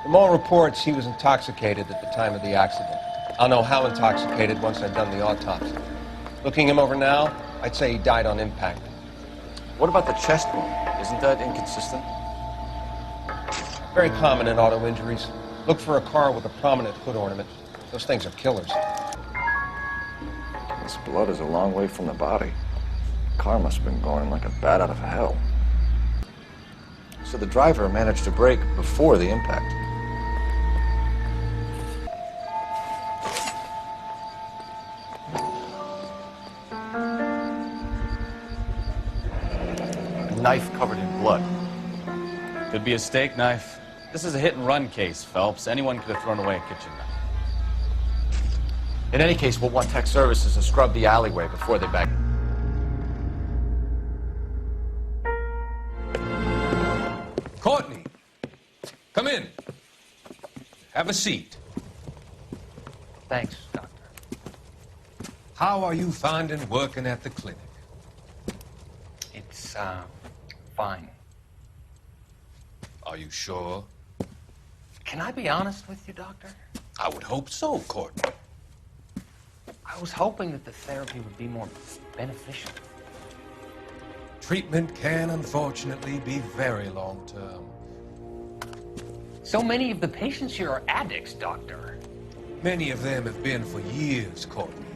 From all reports, he was intoxicated at the time of the accident. I'll know how intoxicated once I've done the autopsy. Looking him over now, I'd say he died on impact. What about the chest wound? Isn't that inconsistent? Very common in auto injuries. Look for a car with a prominent hood ornament. Those things are killers. This blood is a long way from the body. The car must have been going like a bat out of hell. So the driver managed to brake before the impact. A knife covered in blood. Could be a steak knife. This is a hit-and-run case, Phelps. Anyone could have thrown away a kitchen knife. In any case, we'll want tech services to scrub the alleyway before they bag. Courtney, come in. Have a seat. Thanks, Doctor. How are you finding working at the clinic? It's, fine. Are you sure? Can I be honest with you, Doctor? I would hope so, Courtney. I was hoping that the therapy would be more beneficial. Treatment can, unfortunately, be very long-term. So many of the patients here are addicts, Doctor. Many of them have been for years, Courtney.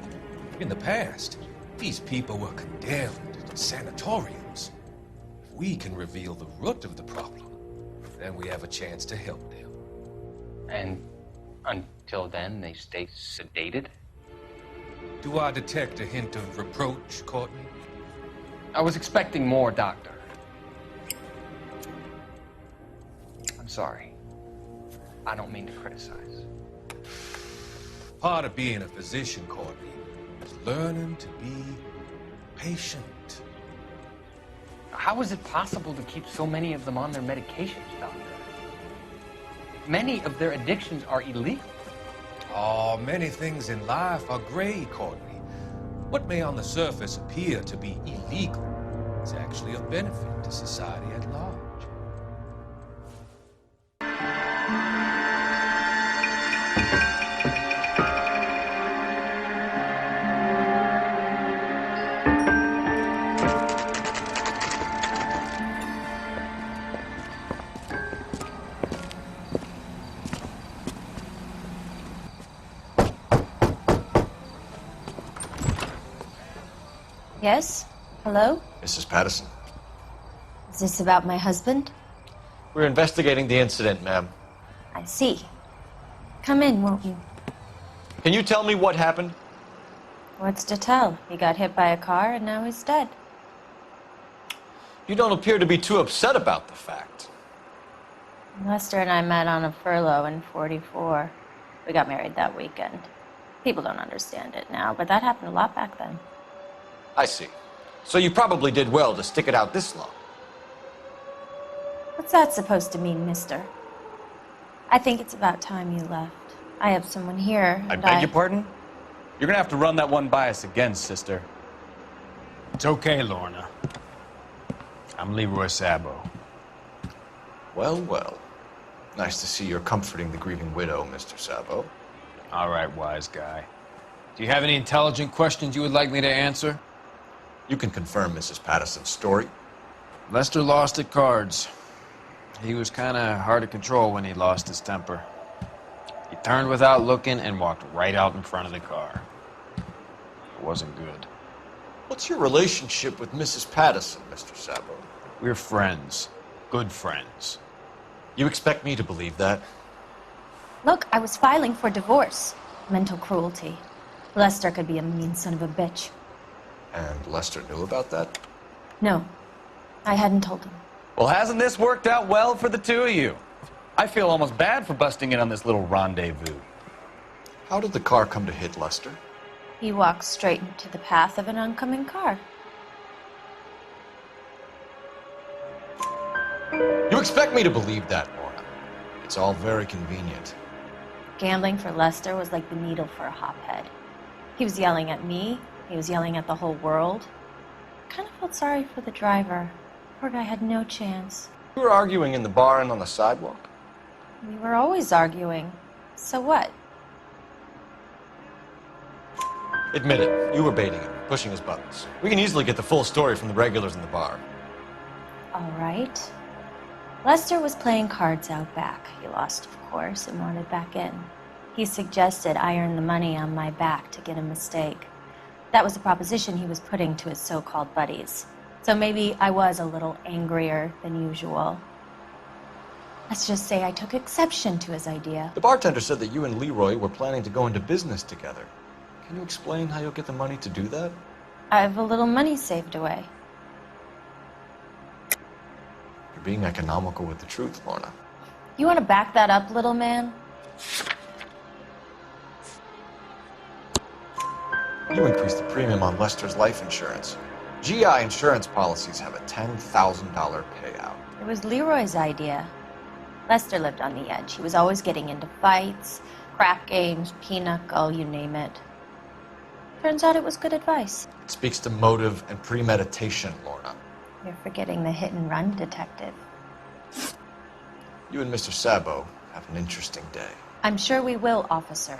In the past, these people were condemned to sanatoriums. If we can reveal the root of the problem, then we have a chance to help them. And until then, they stay sedated? Do I detect a hint of reproach, Courtney? I was expecting more, Doctor. I'm sorry. I don't mean to criticize. Part of being a physician, Courtney, is learning to be patient. How is it possible to keep so many of them on their medications, Doctor? Many of their addictions are illegal. Oh, many things in life are gray, Courtney. What may on the surface appear to be illegal is actually of benefit to society at large. Yes? Hello? Mrs. Patterson. Is this about my husband? We're investigating the incident, ma'am. I see. Come in, won't you? Can you tell me what happened? What's to tell? He got hit by a car and now he's dead. You don't appear to be too upset about the fact. Lester and I met on a furlough in '44. We got married that weekend. People don't understand it now, but that happened a lot back then. I see. So you probably did well to stick it out this long. What's that supposed to mean, mister? I think it's about time you left. I have someone here. I beg your pardon? You're gonna have to run that one by us again, sister. It's okay, Lorna. I'm Leroy Sabo. Well, well. Nice to see you're comforting the grieving widow, Mr. Sabo. All right, wise guy. Do you have any intelligent questions you would like me to answer? You can confirm Mrs. Patterson's story. Lester lost at cards. He was kind of hard to control when he lost his temper. He turned without looking and walked right out in front of the car. It wasn't good. What's your relationship with Mrs. Patterson, Mr. Sabo? We're friends. Good friends. You expect me to believe that? Look, I was filing for divorce. Mental cruelty. Lester could be a mean son of a bitch. And Lester knew about that? No, I hadn't told him. Well, hasn't this worked out well for the two of you? I feel almost bad for busting in on this little rendezvous. How did the car come to hit Lester? He walked straight into the path of an oncoming car. You expect me to believe that, Lorna? It's all very convenient. Gambling for Lester was like the needle for a hophead. He was yelling at me. He was yelling at the whole world. I kind of felt sorry for the driver. Poor guy had no chance. You were arguing in the bar and on the sidewalk? We were always arguing. So what? Admit it, you were baiting him, pushing his buttons. We can easily get the full story from the regulars in the bar. All right. Lester was playing cards out back. He lost, of course, and wanted back in. He suggested I earn the money on my back to get a mistake. That was the proposition he was putting to his so-called buddies. So maybe I was a little angrier than usual. Let's just say I took exception to his idea. The bartender said that you and Leroy were planning to go into business together. Can you explain how you'll get the money to do that? I have a little money saved away. You're being economical with the truth, Lorna. You want to back that up, little man? You increased the premium on Lester's life insurance. GI insurance policies have a $10,000 payout. It was Leroy's idea. Lester lived on the edge. He was always getting into fights, crap games, pinochle, you name it. Turns out it was good advice. It speaks to motive and premeditation, Lorna. You're forgetting the hit-and-run detective. You and Mr. Sabo have an interesting day. I'm sure we will, officer.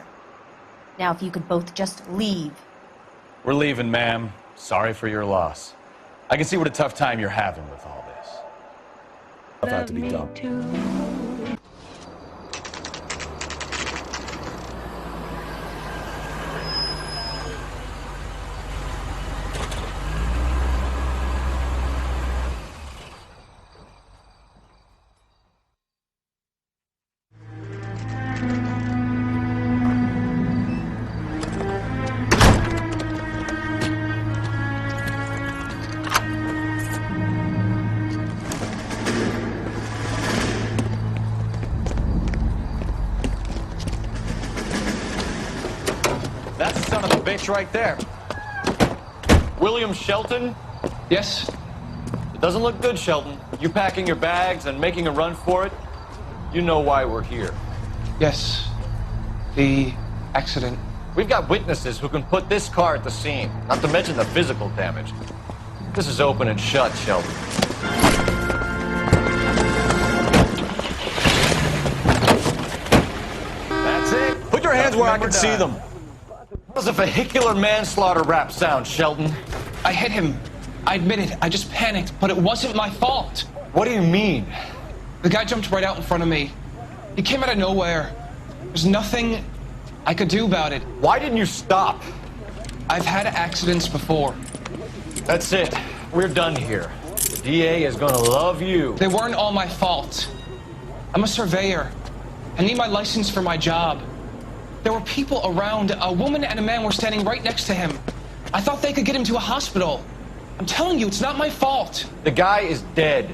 Now, if you could both just leave. We're leaving, ma'am. Sorry for your loss. I can see what a tough time you're having with all this. I've had to be done. That's the son of a bitch right there. William Shelton? Yes? It doesn't look good, Shelton. You packing your bags and making a run for it? You know why we're here. Yes. The accident. We've got witnesses who can put this car at the scene, not to mention the physical damage. This is open and shut, Shelton. That's it. Put your hands where I can see them. How does a vehicular manslaughter rap sound, Shelton? I hit him. I admit it. I just panicked, but it wasn't my fault. What do you mean? The guy jumped right out in front of me. He came out of nowhere. There's nothing I could do about it. Why didn't you stop? I've had accidents before. That's it. We're done here. The DA is gonna love you. They weren't all my fault. I'm a surveyor. I need my license for my job. There were people around. A woman and a man were standing right next to him. I thought they could get him to a hospital. I'm telling you, it's not my fault. The guy is dead,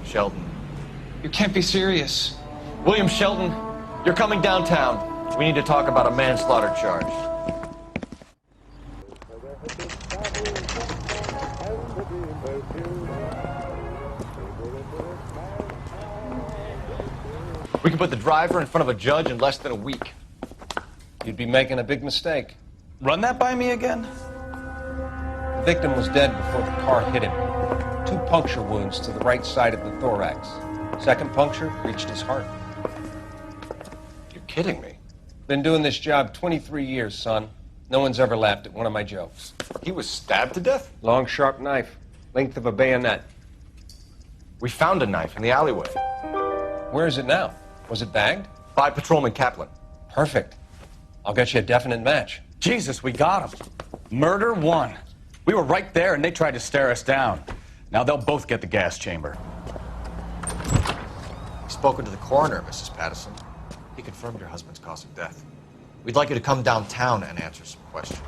Shelton. You can't be serious. William Shelton, you're coming downtown. We need to talk about a manslaughter charge. We can put the driver in front of a judge in less than a week. You'd be making a big mistake. Run that by me again? The victim was dead before the car hit him. 2 puncture wounds to the right side of the thorax. Second puncture reached his heart. You're kidding me. Been doing this job 23 years, son. No one's ever laughed at one of my jokes. He was stabbed to death? Long, sharp knife. Length of a bayonet. We found a knife in the alleyway. Where is it now? Was it bagged? By Patrolman Kaplan. Perfect. I'll get you a definite match. Jesus, we got him. Murder 1. We were right there and they tried to stare us down. Now they'll both get the gas chamber. We've spoken to the coroner, Mrs. Patterson. He confirmed your husband's cause of death. We'd like you to come downtown and answer some questions.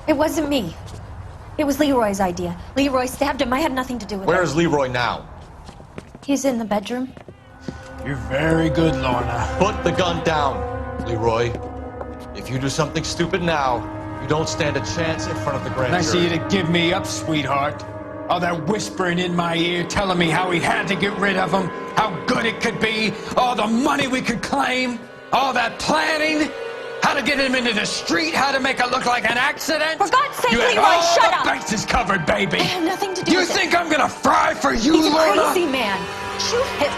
It wasn't me. It was Leroy's idea. Leroy stabbed him. I had nothing to do with it. Where is Leroy now? He's in the bedroom. You're very good, Lorna. Put the gun down, Leroy. If you do something stupid now, you don't stand a chance in front of the grand Nice of jury. you to give me up, sweetheart. All that whispering in my ear telling me how we had to get rid of him, how good it could be, all the money we could claim, all that planning, how to get him into the street, how to make it look like an accident. For God's sake, You had Leroy, all shut the up! bases covered, baby. I have nothing to do You with it. think I'm gonna fry for you, He's a Lorna? crazy man. Shoot him.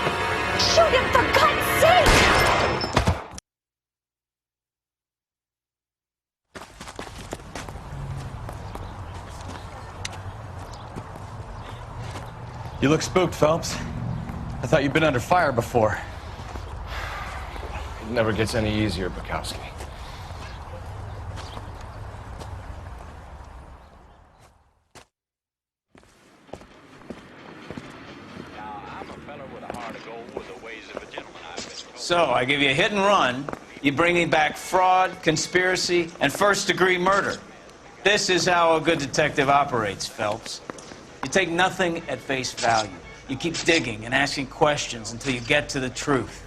Shoot him, for God's sake! You look spooked, Phelps. I thought you'd been under fire before. It never gets any easier, Bukowski. So, I give you a hit and run. You bring me back fraud, conspiracy, and first-degree murder. This is how a good detective operates, Phelps. You take nothing at face value. You keep digging and asking questions until you get to the truth.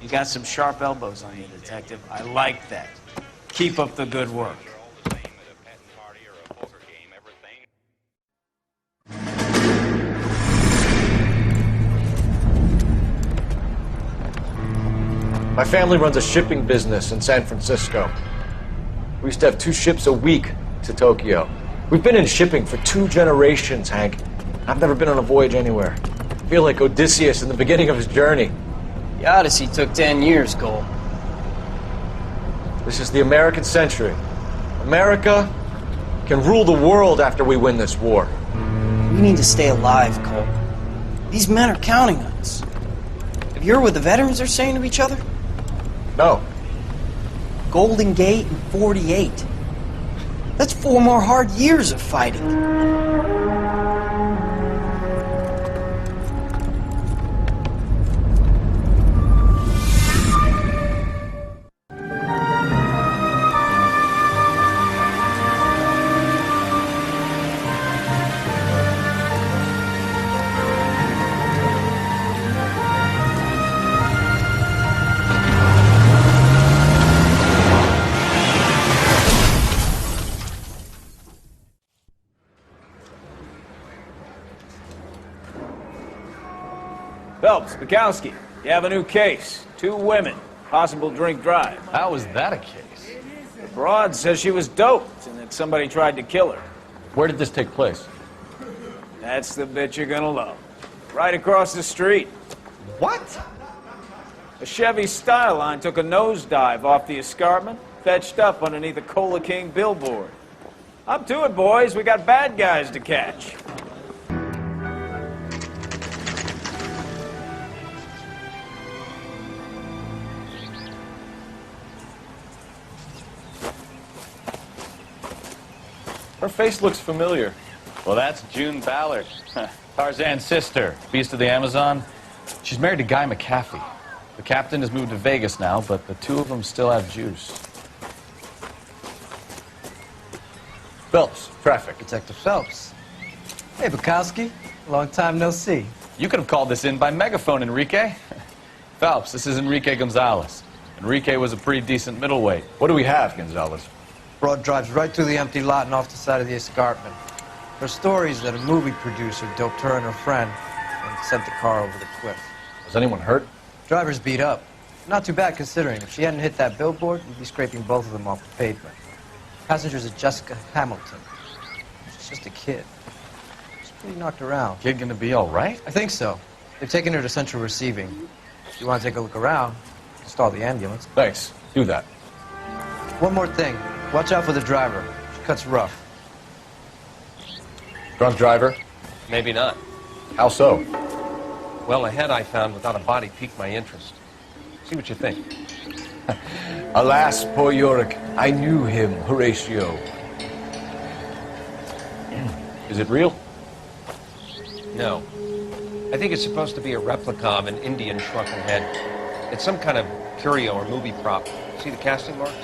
You got some sharp elbows on you, detective. I like that. Keep up the good work. My family runs a shipping business in San Francisco. We used to have 2 ships a week to Tokyo. We've been in shipping for 2 generations, Hank. I've never been on a voyage anywhere. I feel like Odysseus in the beginning of his journey. The Odyssey took 10 years, Cole. This is the American century. America can rule the world after we win this war. We need to stay alive, Cole. These men are counting on us. Have you heard what the veterans are saying to each other? No. Golden Gate and 48. That's 4 more hard years of fighting. Phelps, Bukowski, you have a new case. 2 women, possible drink drive. How was that a case? The broad says she was doped and that somebody tried to kill her. Where did this take place? That's the bit you're gonna love. Right across the street. What? A Chevy Styline took a nosedive off the escarpment, fetched up underneath a Cola King billboard. Up to it, boys. We got bad guys to catch. Her face looks familiar. Well, that's June Ballard, Tarzan's sister, beast of the Amazon. She's married to Guy McAfee. The captain has moved to Vegas now, but the 2 of them still have juice. Phelps, traffic. Detective Phelps. Hey, Bukowski. Long time no see. You could have called this in by megaphone, Enrique. Phelps, this is Enrique Gonzalez. Enrique was a pretty decent middleweight. What do we have, Gonzalez? Broad drives right through the empty lot and off the side of the escarpment. Her story is that a movie producer doped her and her friend and sent the car over the cliff. As Is anyone hurt? Driver's beat up. Not too bad considering. If she hadn't hit that billboard, we'd be scraping both of them off the pavement. Passenger's a Jessica Hamilton. She's just a kid. She's pretty knocked around. Kid gonna be all right? I think so. They've taken her to central receiving. If you want to take a look around, stall the ambulance. Thanks. Do that. One more thing. Watch out for the driver. She cuts rough. Drunk driver? Maybe not. How so? Well, a head I found without a body piqued my interest. See what you think. Alas, poor Yorick. I knew him, Horatio. Is it real? No. I think it's supposed to be a replica of an Indian shrunken head. It's some kind of curio or movie prop. See the casting marks?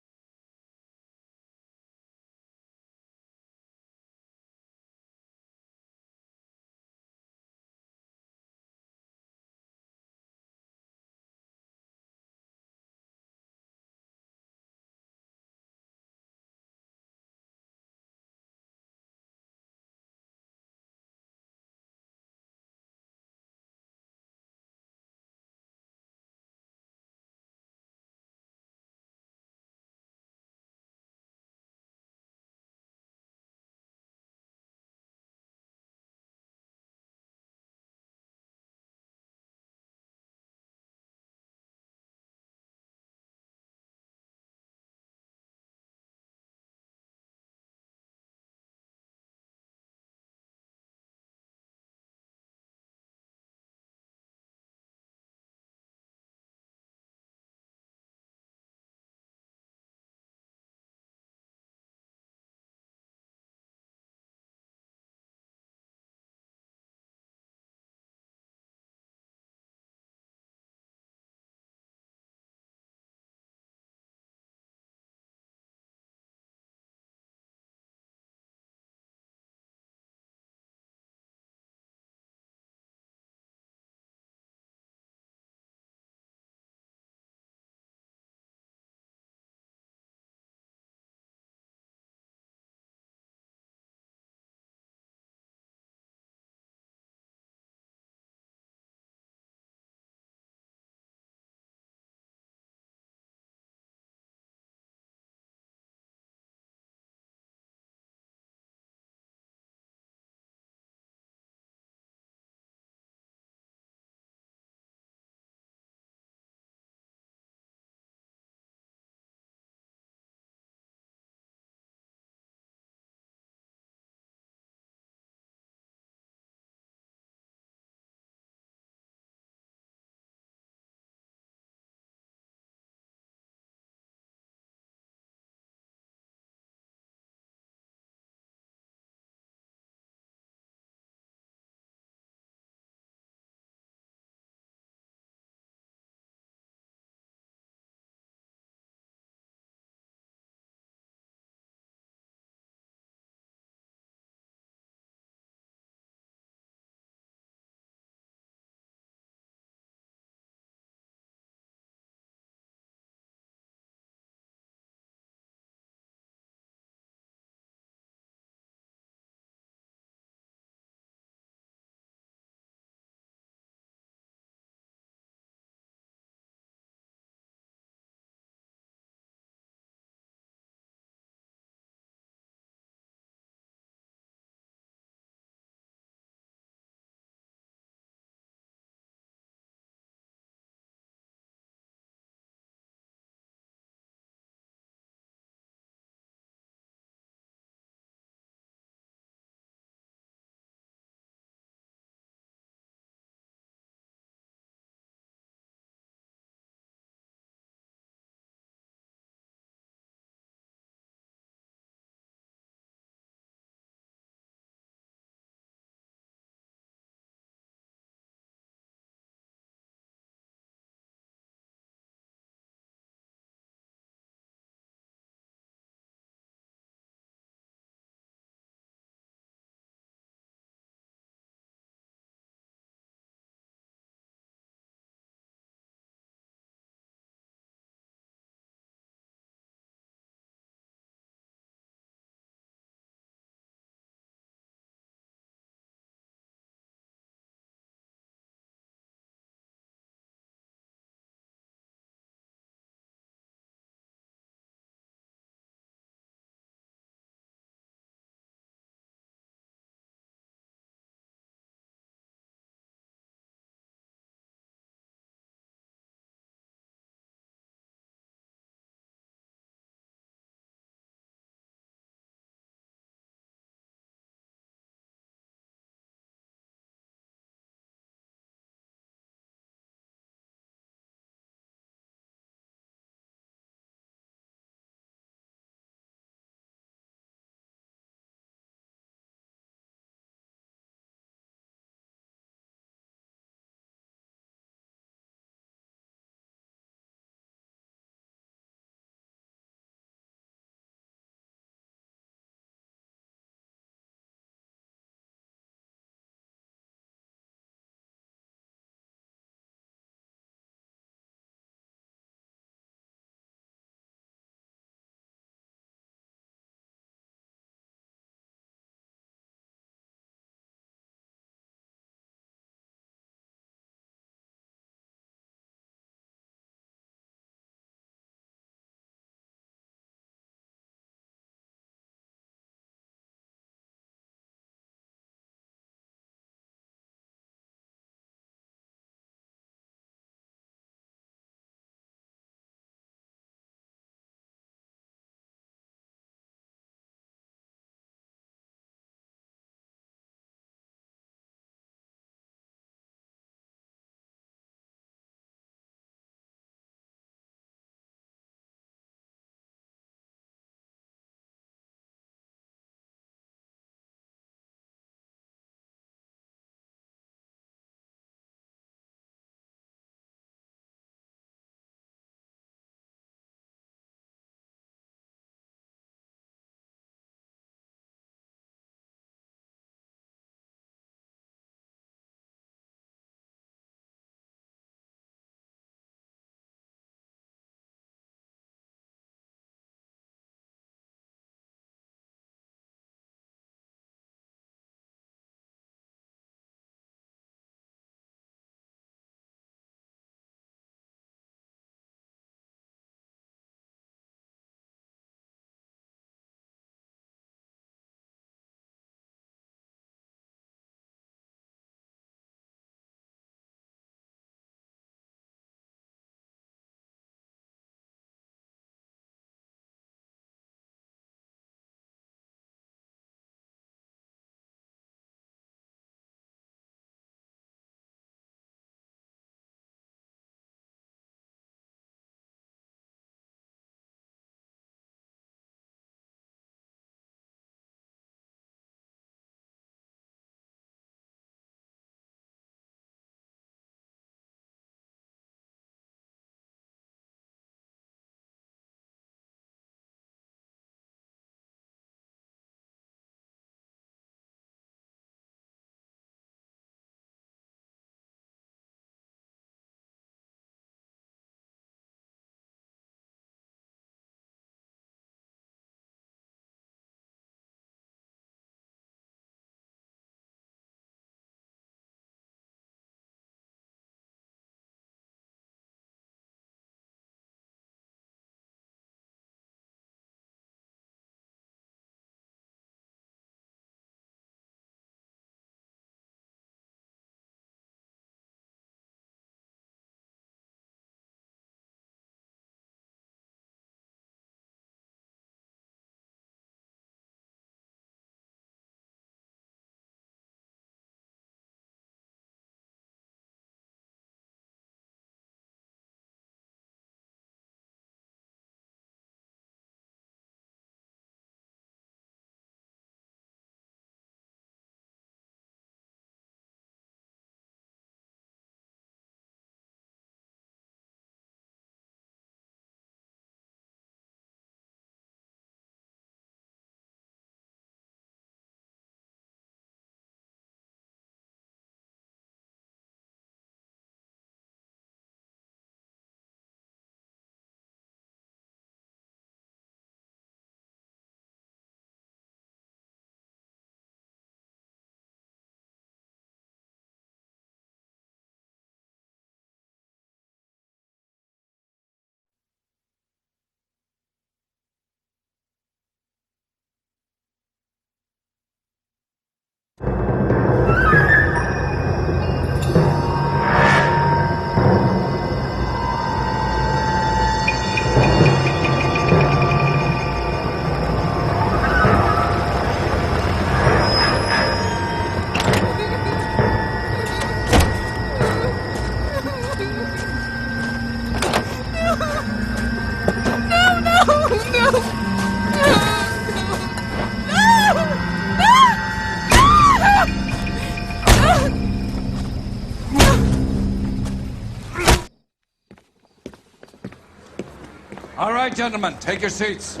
All right, gentlemen, take your seats.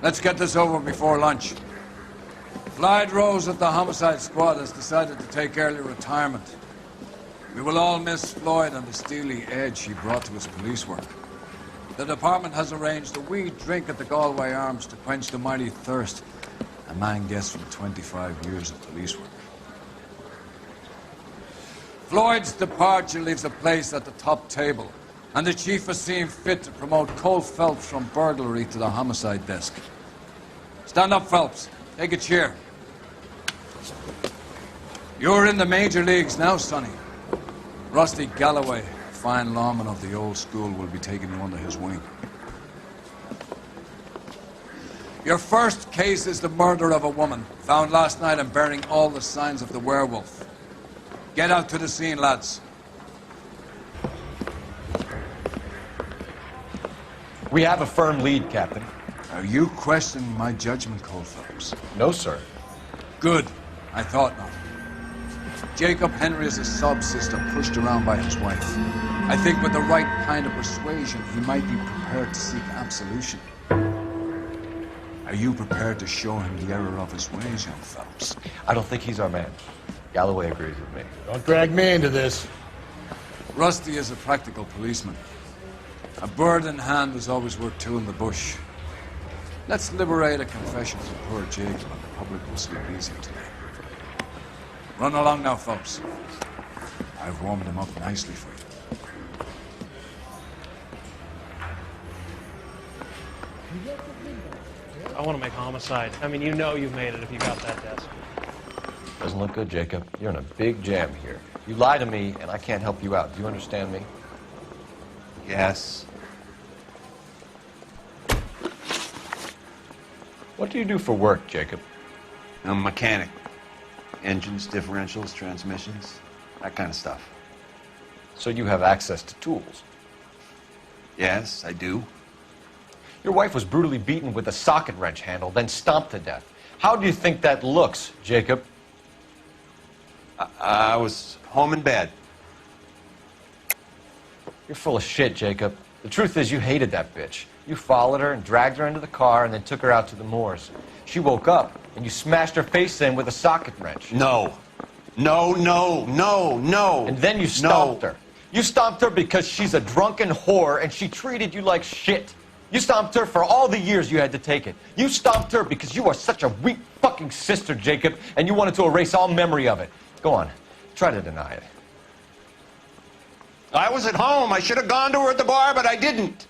Let's get this over before lunch. Clyde Rose at the Homicide Squad has decided to take early retirement. We will all miss Floyd and the steely edge he brought to his police work. The department has arranged a wee drink at the Galway Arms to quench the mighty thirst a man gets from 25 years of police work. Floyd's departure leaves a place at the top table, and the chief has seen fit to promote Cole Phelps from burglary to the homicide desk. Stand up, Phelps. Take a chair. You're in the major leagues now, Sonny. Rusty Galloway, fine lawman of the old school, will be taking you under his wing. Your first case is the murder of a woman, found last night and bearing all the signs of the werewolf. Get out to the scene, lads. We have a firm lead, Captain. Are you questioning my judgment, Cole Phelps? No, sir. Good. I thought not. Jacob Henry is a sub-sister pushed around by his wife. I think with the right kind of persuasion, he might be prepared to seek absolution. Are you prepared to show him the error of his ways, young Phelps? I don't think he's our man. Galloway agrees with me. Don't drag me into this. Rusty is a practical policeman. A bird in hand is always worth two in the bush. Let's liberate a confession from poor Jacob, and the public will sleep easy today. Run along now, Phelps. I've warmed him up nicely for you. I want to make Homicide. I mean, you know you've made it if you got that desk. Doesn't look good, Jacob. You're in a big jam here. You lie to me, and I can't help you out. Do you understand me? Yes. What do you do for work, Jacob? I'm a mechanic. Engines, differentials, transmissions, that kind of stuff. So you have access to tools? Yes, I do. Your wife was brutally beaten with a socket wrench handle, then stomped to death. How do you think that looks, Jacob? I was home in bed. You're full of shit, Jacob. The truth is you hated that bitch. You followed her and dragged her into the car and then took her out to the moors. She woke up and you smashed her face in with a socket wrench. No. No, no, no, no. And then you stomped her. You stomped her because she's a drunken whore and she treated you like shit. You stomped her for all the years you had to take it. You stomped her because you are such a weak fucking sister, Jacob, and you wanted to erase all memory of it. Go on. Try to deny it. I was at home. I should have gone to her at the bar, but I didn't.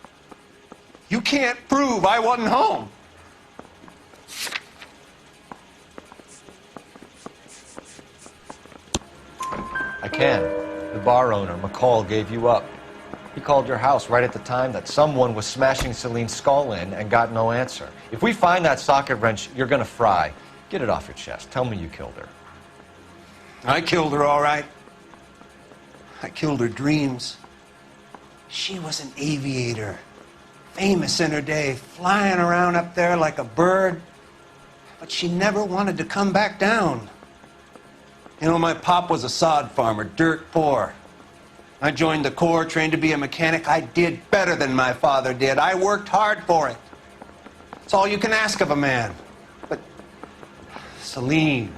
You can't prove I wasn't home. I can. The bar owner, McCall, gave you up. He called your house right at the time that someone was smashing Celine's skull in and got no answer. If we find that socket wrench, you're gonna fry. Get it off your chest. Tell me you killed her. I killed her, all right. I killed her dreams. She was an aviator, famous in her day, flying around up there like a bird, but she never wanted to come back down. You know, my pop was a sod farmer, dirt poor. I joined the Corps, trained to be a mechanic. I did better than my father did. I worked hard for it. It's all you can ask of a man. But Celine,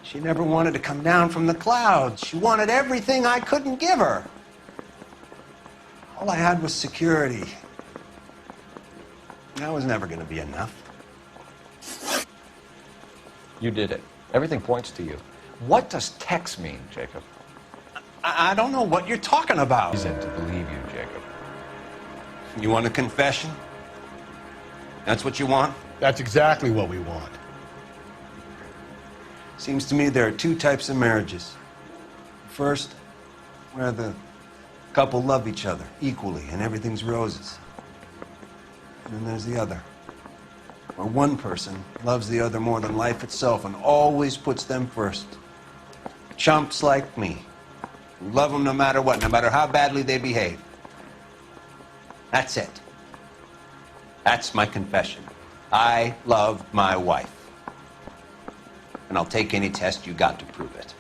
she never wanted to come down from the clouds. She wanted everything I couldn't give her. All I had was security. That was never going to be enough. You did it. Everything points to you. What does Tex mean, Jacob? I don't know what you're talking about. Reason to believe you, Jacob. You want a confession? That's what you want? That's exactly what we want. Seems to me there are two types of marriages. First, where the couple love each other equally and everything's roses. And then there's the other, where one person loves the other more than life itself and always puts them first. Chumps like me, who love them no matter what, no matter how badly they behave. That's it. That's my confession. I love my wife. And I'll take any test you got to prove it.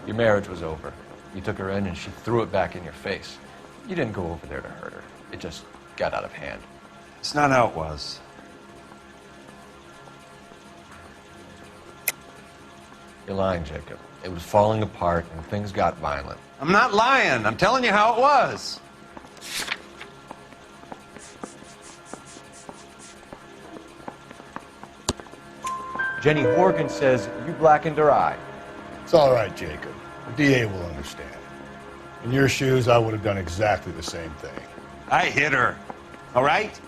Your marriage was over. You took her in and she threw it back in your face. You didn't go over there to hurt her. It just got out of hand. It's not how it was. You're lying, Jacob. It was falling apart and things got violent. I'm not lying. I'm telling you how it was. Jenny Horgan says you blackened her eye. It's all right, Jacob. The DA will understand. In your shoes, I would have done exactly the same thing. I hit her. All right?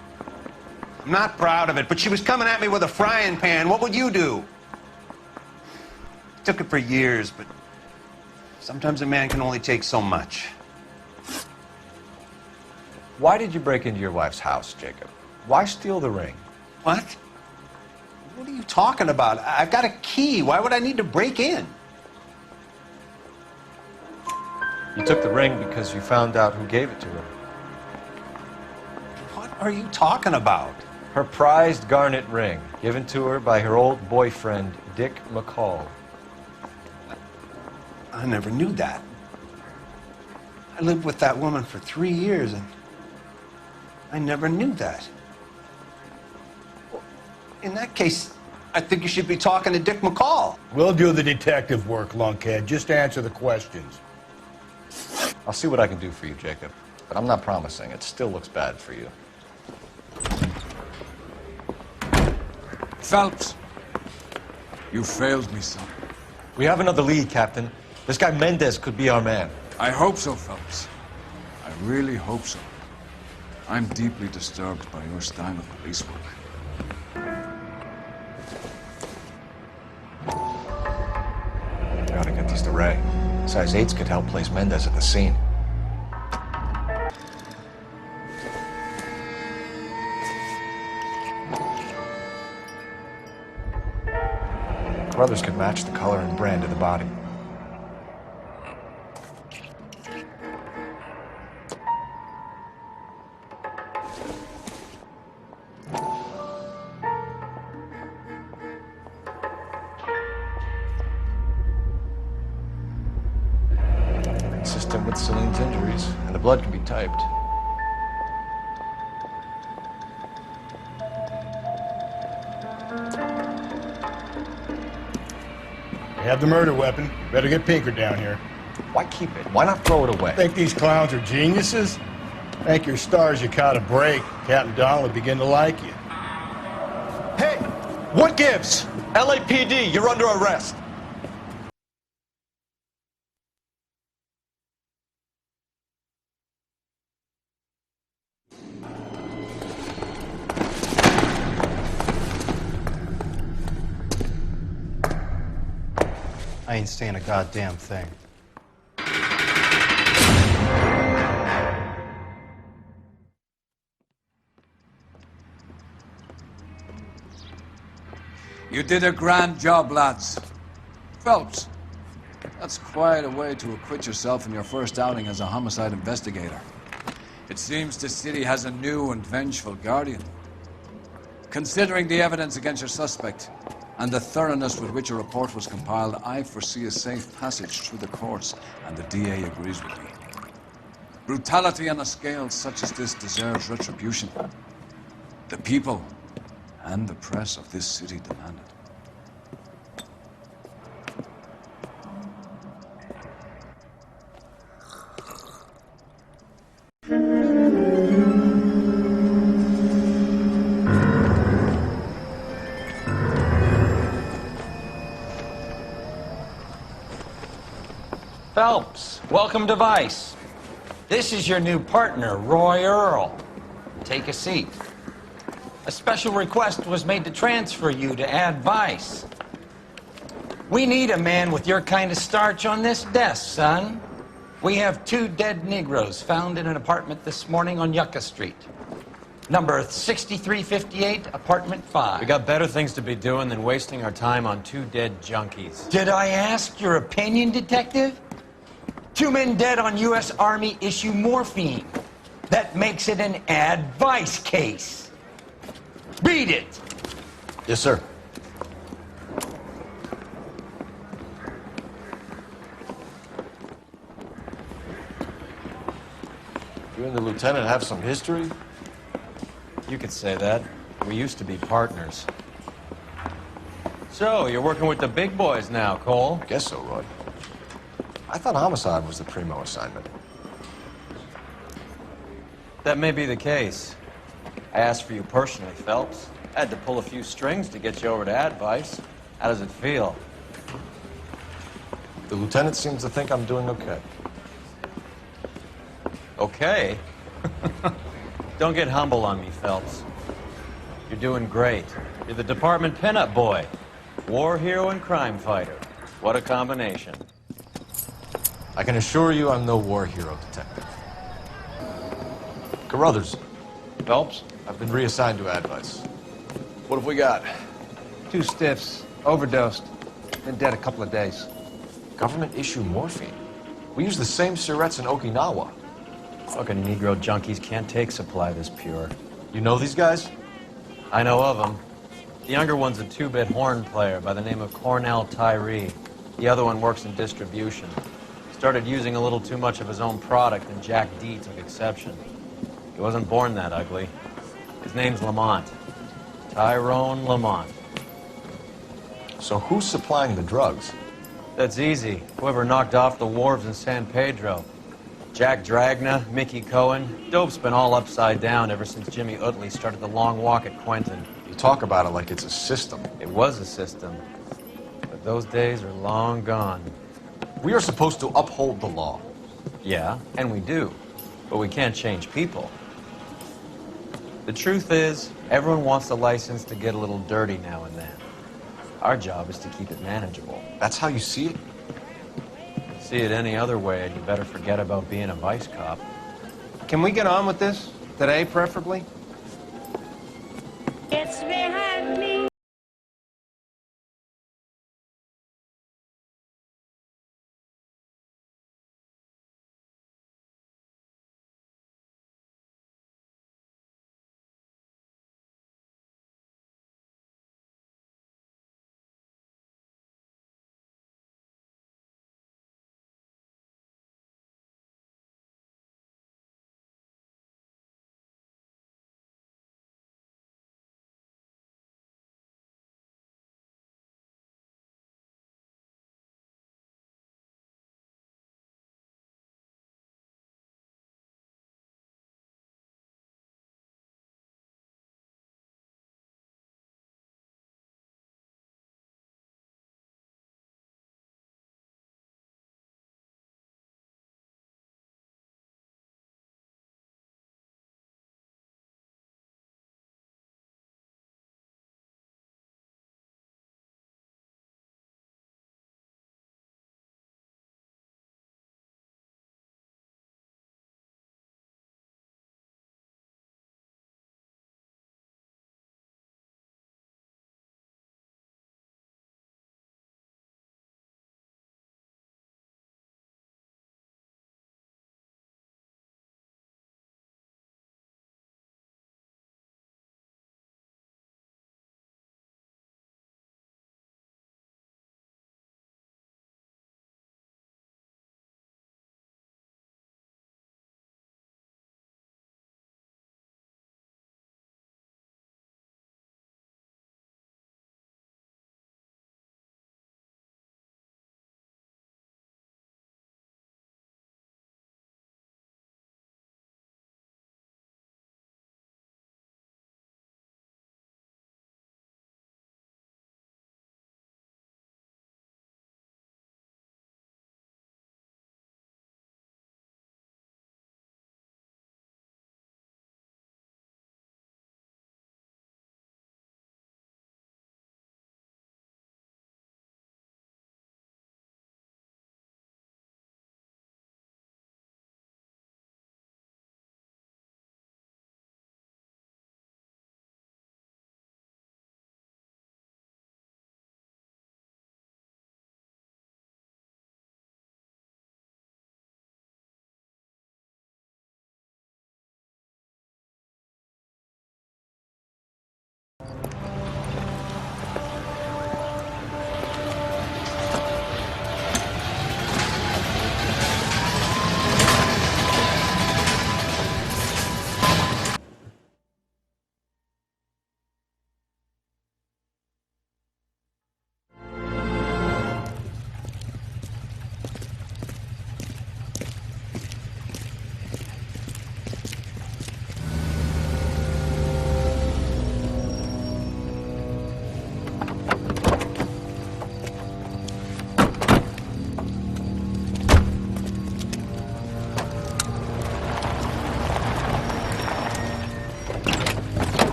I'm not proud of it, but she was coming at me with a frying pan. What would you do? Took it for years, but sometimes a man can only take so much. Why did you break into your wife's house, Jacob? Why steal the ring? What? What are you talking about? I've got a key. Why would I need to break in? You took the ring because you found out who gave it to her. What are you talking about? Her prized garnet ring, given to her by her old boyfriend, Dick McCall. I never knew that. I lived with that woman for 3 years, and I never knew that. In that case, I think you should be talking to Dick McCall. We'll do the detective work, lunkhead. Just answer the questions. I'll see what I can do for you, Jacob. But I'm not promising. It still looks bad for you. Phelps, you failed me, son. We have another lead, Captain. This guy Mendez could be our man. I hope so, Phelps. I really hope so. I'm deeply disturbed by your style of police work. Gotta get these to Ray. Size 8s could help place Mendez at the scene. Brothers could match the color and brand of the body. Consistent with Celine's injuries, and the blood can be typed. We have the murder weapon. Better get Pinker down here. Why keep it? Why not throw it away? Think these clowns are geniuses? Thank your stars you caught a break. Captain Donald will begin to like you. Hey, what gives? LAPD, you're under arrest. I ain't saying a goddamn thing. You did a grand job, lads. Phelps, that's quite a way to acquit yourself in your first outing as a homicide investigator. It seems the city has a new and vengeful guardian. Considering the evidence against your suspect, and the thoroughness with which a report was compiled, I foresee a safe passage through the courts, and the DA agrees with me. Brutality on a scale such as this deserves retribution. The people and the press of this city demand it. Phelps, welcome to Vice. This is your new partner, Roy Earl. Take a seat. A special request was made to transfer you to Ad Vice. We need a man with your kind of starch on this desk, son. We have 2 dead Negroes found in an apartment this morning on Yucca Street. Number 6358, apartment 5. We got better things to be doing than wasting our time on 2 dead junkies. Did I ask your opinion, detective? 2 men dead on U.S. Army issue morphine. That makes it an Ad Vice case. Read it. Yes, sir. You and the lieutenant have some history? You could say that. We used to be partners. So, you're working with the big boys now, Cole? Guess so, Roy. I thought Homicide was the primo assignment. That may be the case. I asked for you personally, Phelps. I had to pull a few strings to get you over to Advice. How does it feel? The lieutenant seems to think I'm doing okay. Okay? Don't get humble on me, Phelps. You're doing great. You're the department pinup boy. War hero and crime fighter. What a combination. I can assure you I'm no war hero, Detective. Carruthers. Phelps? I've been reassigned to Advice. What have we got? 2 stiffs, overdosed. Been dead a couple of days. Government issue morphine. We use the same syrettes in Okinawa. Fucking Negro junkies can't take supply this pure. You know these guys? I know of them. The younger one's a 2-bit horn player by the name of Cornell Tyree. The other one works in distribution. Started using a little too much of his own product, and Jack D took exception. He wasn't born that ugly. His name's Lamont. Tyrone Lamont. So who's supplying the drugs? That's easy. Whoever knocked off the wharves in San Pedro. Jack Dragna, Mickey Cohen. Dope's been all upside down ever since Jimmy Utley started the long walk at Quentin. You talk about it like it's a system. It was a system. But those days are long gone. We are supposed to uphold the law. Yeah, and we do. But we can't change people. The truth is, everyone wants a license to get a little dirty now and then. Our job is to keep it manageable. That's how you see it? See it any other way, and you better forget about being a vice cop. Can we get on with this? Today, preferably? It's behind me.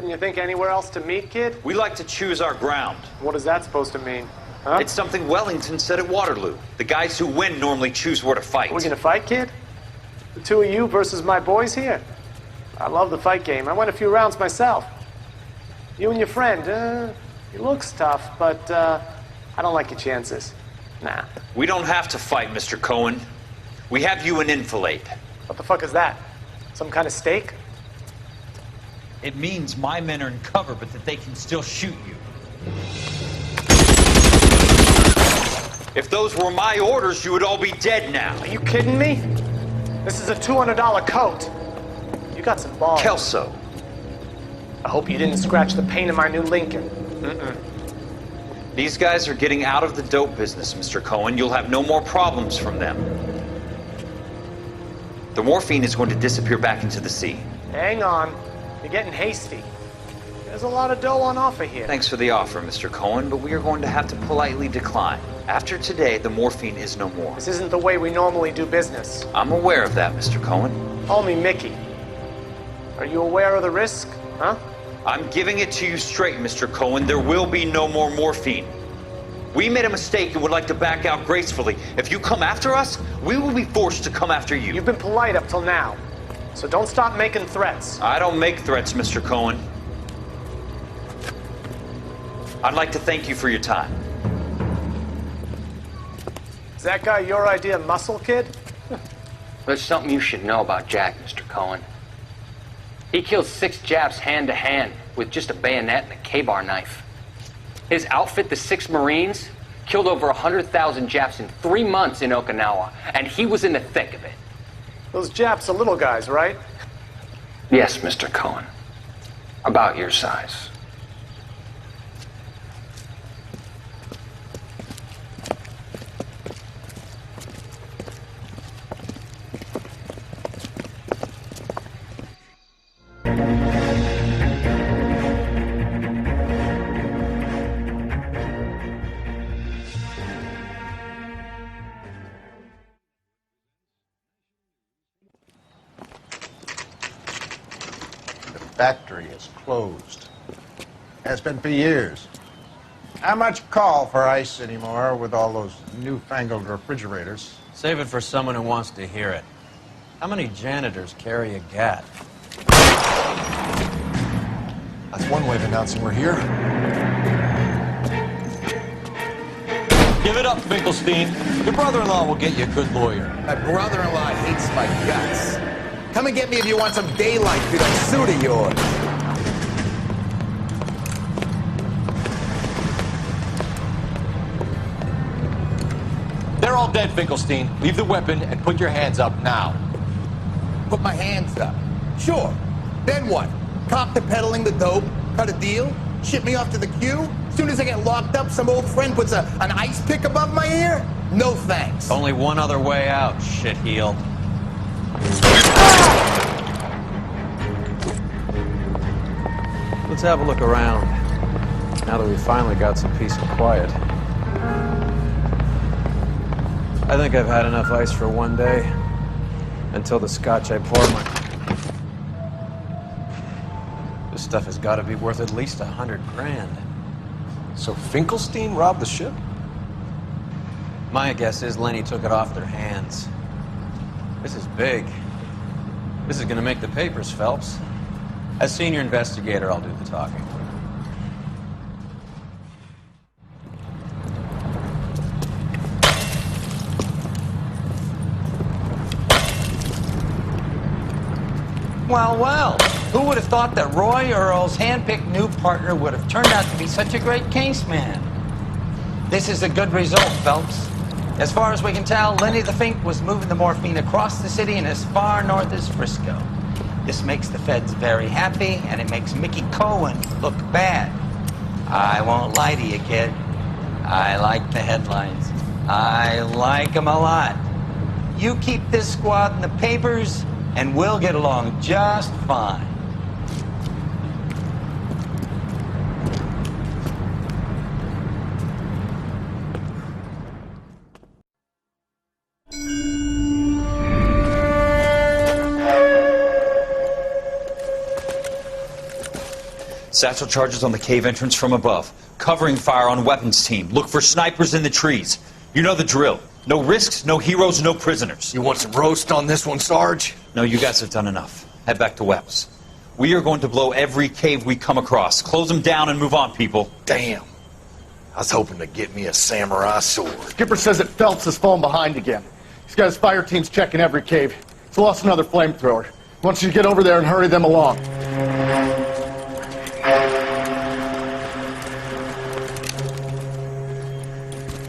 Couldn't you think anywhere else to meet, kid? We like to choose our ground. What is that supposed to mean? Huh? It's something Wellington said at Waterloo. The guys who win normally choose where to fight. We're gonna fight, kid? The two of you versus my boys here? I love the fight game. I went a few rounds myself. You and your friend, he looks tough, but I don't like your chances. Nah. We don't have to fight, Mr. Cohen. We have you an enfilade. What the fuck is that? Some kind of steak? It means my men are in cover, but that they can still shoot you. If those were my orders, you would all be dead now. Are you kidding me? This is a $200 coat. You got some balls. Kelso. I hope you didn't scratch the paint of my new Lincoln. These guys are getting out of the dope business, Mr. Cohen. You'll have no more problems from them. The morphine is going to disappear back into the sea. Hang on. You're getting hasty. There's a lot of dough on offer here. Thanks for the offer, Mr. Cohen, but we are going to have to politely decline. After today, the morphine is no more. This isn't the way we normally do business. I'm aware of that, Mr. Cohen. Call me Mickey. Are you aware of the risk, huh? I'm giving it to you straight, Mr. Cohen. There will be no more morphine. We made a mistake and would like to back out gracefully. If you come after us, we will be forced to come after you. You've been polite up till now, so don't stop making threats. I don't make threats, Mr. Cohen. I'd like to thank you for your time. Is that guy your idea of muscle, kid? There's something you should know about Jack, Mr. Cohen. He killed 6 Japs hand to hand with just a bayonet and a K-bar knife. His outfit, the 6 Marines, killed over 100,000 Japs in 3 months in Okinawa, and he was in the thick of it. Those Japs are little guys, right? Yes, Mr. Cohen. About your size. Factory is closed. Has been for years. Not much call for ice anymore with all those newfangled refrigerators. Save it for someone who wants to hear it. How many janitors carry a gat? That's one way of announcing we're here. Give it up, Finkelstein. Your brother-in-law will get you a good lawyer. My brother-in-law hates my guts. Come and get me if you want some daylight through that suit of yours. They're all dead, Finkelstein. Leave the weapon and put your hands up now. Put my hands up. Sure. Then what? Cop to peddling the dope? Cut a deal? Ship me off to the queue? Soon as I get locked up, some old friend puts an ice pick above my ear? No thanks. Only one other way out, shitheel. Let's have a look around, now that we finally got some peace and quiet. I think I've had enough ice for one day, until the scotch I pour my... This stuff has got to be worth at least $100 grand. So Finkelstein robbed the ship? My guess is Lenny took it off their hands. This is big. This is gonna make the papers, Phelps. As senior investigator, I'll do the talking. Well, well, who would have thought that Roy Earl's hand-picked new partner would have turned out to be such a great case man? This is a good result, Phelps. As far as we can tell, Lenny the Fink was moving the morphine across the city and as far north as Frisco. This makes the feds very happy, and it makes Mickey Cohen look bad. I won't lie to you, kid. I like the headlines. I like them a lot. You keep this squad in the papers, and we'll get along just fine. Satchel charges on the cave entrance from above. Covering fire on weapons team. Look for snipers in the trees. You know the drill. No risks, no heroes, no prisoners. You want some roast on this one, Sarge? No, you guys have done enough. Head back to Webb's. We are going to blow every cave we come across. Close them down and move on, people. Damn. I was hoping to get me a samurai sword. Skipper says that Phelps has fallen behind again. He's got his fire teams checking every cave. He's lost another flamethrower. He wants you to get over there and hurry them along.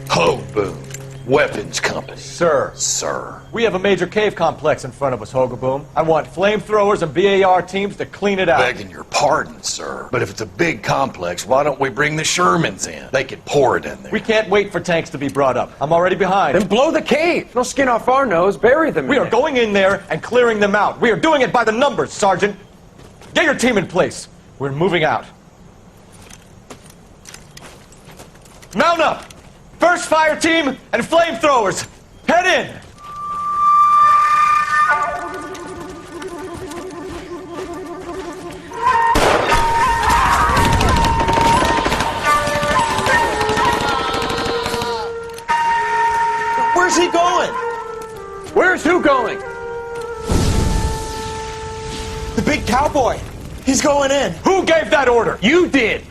Ho, boom. Weapons company. Sir. Sir. We have a major cave complex in front of us, Hogaboom. I want flamethrowers and BAR teams to clean it out. Begging your pardon, sir. But if it's a big complex, why don't we bring the Shermans in? They could pour it in there. We can't wait for tanks to be brought up. I'm already behind. Then blow the cave. No skin off our nose. Bury them. We are going in there and clearing them out. We are doing it by the numbers, Sergeant. Get your team in place. We're moving out. Mount up! First fire team and flamethrowers! Head in! Where's he going? Where's who going? The big cowboy. He's going in. Who gave that order? You did.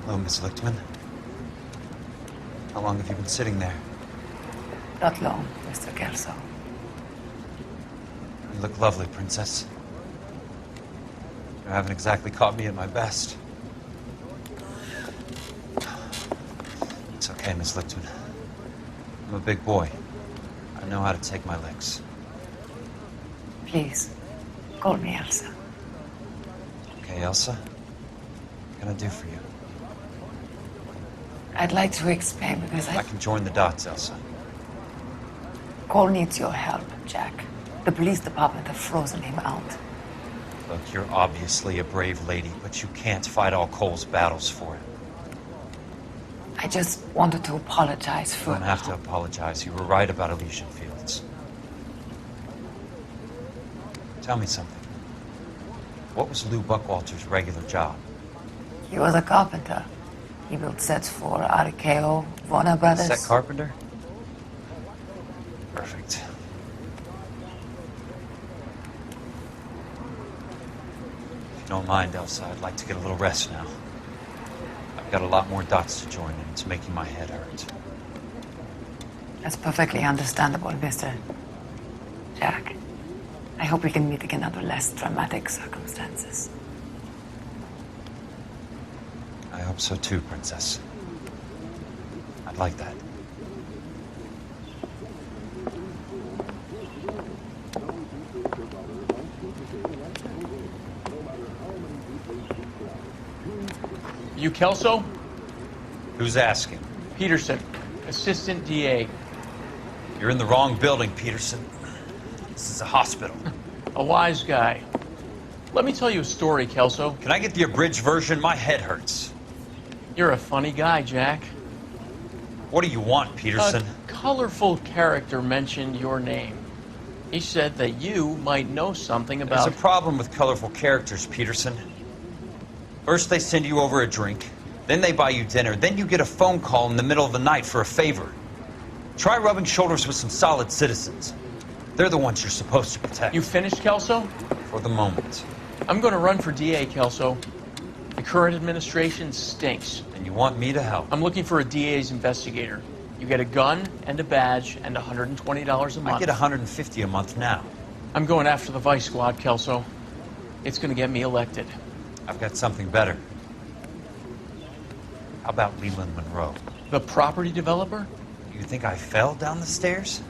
Hello, Miss Lichtman. How long have you been sitting there? Not long, Mr. Kelso. You look lovely, Princess. You haven't exactly caught me at my best. It's okay, Miss Lichtman. I'm a big boy. I know how to take my licks. Please, call me Elsa. Okay, Elsa? What can I do for you? I'd like to explain because I can join the dots, Elsa. Cole needs your help, Jack. The police department have frozen him out. Look, you're obviously a brave lady, but you can't fight all Cole's battles for it. I just wanted to apologize for... You don't have to apologize. You were right about Elysian Fields. Tell me something. What was Lou Buckwalter's regular job? He was a carpenter. He built sets for RKO, Warner Brothers. Set carpenter? Perfect. If you don't mind, Elsa, I'd like to get a little rest now. I've got a lot more dots to join, and it's making my head hurt. That's perfectly understandable, Mr. Jack. I hope we can meet again under less dramatic circumstances. I hope so too, Princess. I'd like that. You Kelso? Who's asking? Peterson, Assistant DA. You're in the wrong building, Peterson. This is a hospital. A wise guy. Let me tell you a story, Kelso. Can I get the abridged version? My head hurts. You're a funny guy, Jack. What do you want, Peterson? A colorful character mentioned your name. He said that you might know something about... There's a problem with colorful characters, Peterson. First they send you over a drink, then they buy you dinner, then you get a phone call in the middle of the night for a favor. Try rubbing shoulders with some solid citizens. They're the ones you're supposed to protect. You finished, Kelso? For the moment. I'm going to run for DA, Kelso. The current administration stinks. And you want me to help? I'm looking for a DA's investigator. You get a gun and a badge and $120 a month. I get $150 a month now. I'm going after the Vice Squad, Kelso. It's going to get me elected. I've got something better. How about Leland Monroe? The property developer? You think I fell down the stairs?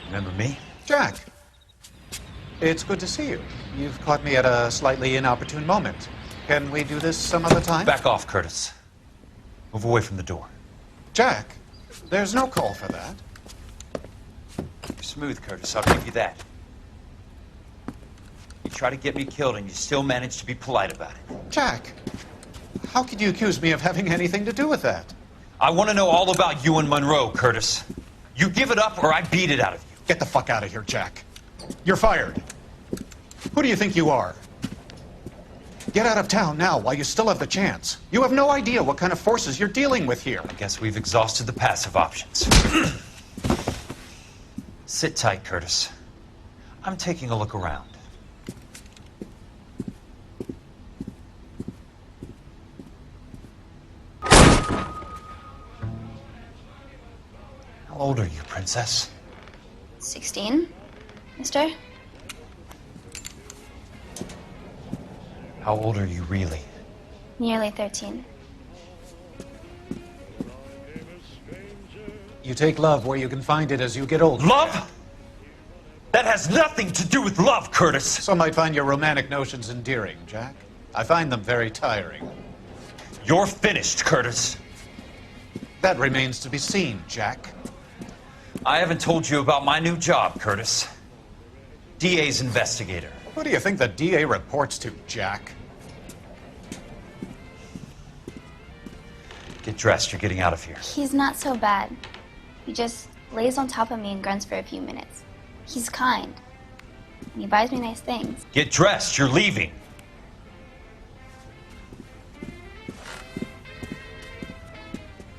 Remember me? Jack, it's good to see you. You've caught me at a slightly inopportune moment. Can we do this some other time? Back off, Curtis. Move away from the door. Jack, there's no call for that. You're smooth, Curtis. I'll give you that. You try to get me killed and you still manage to be polite about it. Jack, how could you accuse me of having anything to do with that? I want to know all about you and Monroe, Curtis. You give it up or I beat it out of you. Get the fuck out of here, Jack. You're fired. Who do you think you are? Get out of town now while you still have the chance. You have no idea what kind of forces you're dealing with here. I guess we've exhausted the passive options. Sit tight, Curtis. I'm taking a look around. How old are you, Princess? 16, mister? How old are you really? Nearly 13. You take love where you can find it as you get older. Love? That has nothing to do with love, Curtis. Some might find your romantic notions endearing, Jack. I find them very tiring. You're finished, Curtis. That remains to be seen, Jack. I haven't told you about my new job, Curtis. DA's investigator. Who do you think the DA reports to, Jack? Get dressed, you're getting out of here. He's not so bad. He just lays on top of me and grunts for a few minutes. He's kind. And he buys me nice things. Get dressed, you're leaving.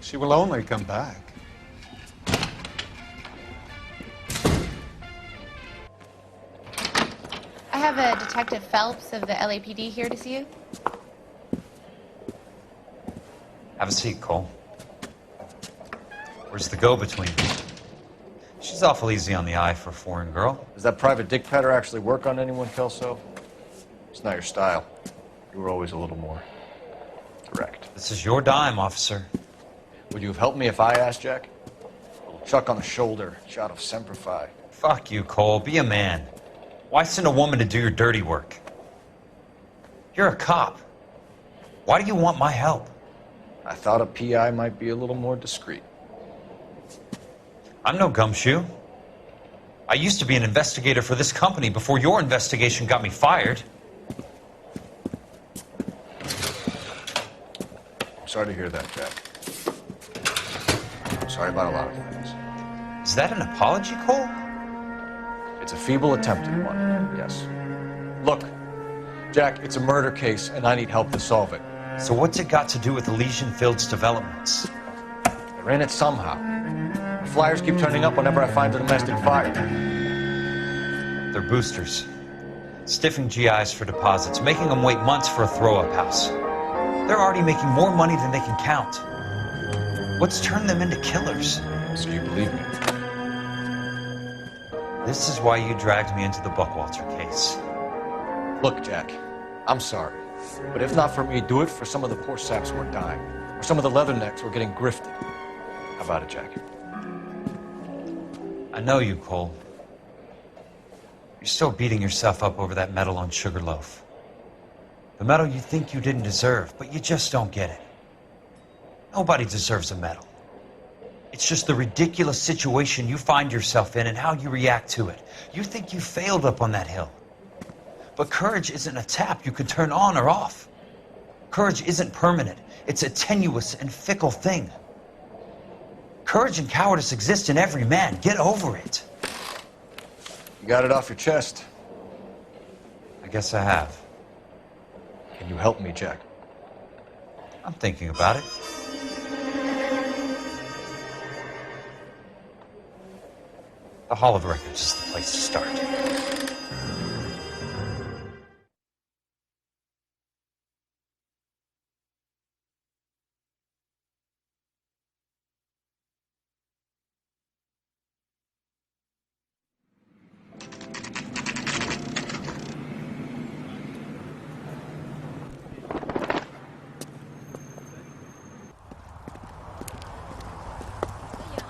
She will only come back. I have a Detective Phelps of the LAPD here to see you. Have a seat, Cole. Where's the go-between? She's awful easy on the eye for a foreign girl. Does that private dick patter actually work on anyone, Kelso? It's not your style. You were always a little more direct. This is your dime, officer. Would you have helped me if I asked, Jack? A little chuck on the shoulder, shot of Semper Fi. Fuck you, Cole. Be a man. Why send a woman to do your dirty work? You're a cop. Why do you want my help? I thought a PI might be a little more discreet. I'm no gumshoe. I used to be an investigator for this company before your investigation got me fired. I'm sorry to hear that, Jack. I'm sorry about a lot of things. Is that an apology, Cole? It's a feeble attempt at one, yes. Look, Jack, it's a murder case, and I need help to solve it. So what's it got to do with Elysian Fields developments? They're in it somehow. The flyers keep turning up whenever I find a domestic fire. They're boosters. Stiffing GIs for deposits, making them wait months for a throw-up house. They're already making more money than they can count. What's turned them into killers? So you believe me? This is why you dragged me into the Buckwalter case. Look, Jack, I'm sorry. But if not for me, do it for some of the poor saps who are dying. Or some of the leathernecks who are getting grifted. How about it, Jack? I know you, Cole. You're still beating yourself up over that medal on Sugarloaf. The medal you think you didn't deserve, but you just don't get it. Nobody deserves a medal. It's just the ridiculous situation you find yourself in and how you react to it. You think you failed up on that hill. But courage isn't a tap you can turn on or off. Courage isn't permanent. It's a tenuous and fickle thing. Courage and cowardice exist in every man. Get over it. You got it off your chest. I guess I have. Can you help me, Jack? I'm thinking about it. The Hall of Records is the place to start.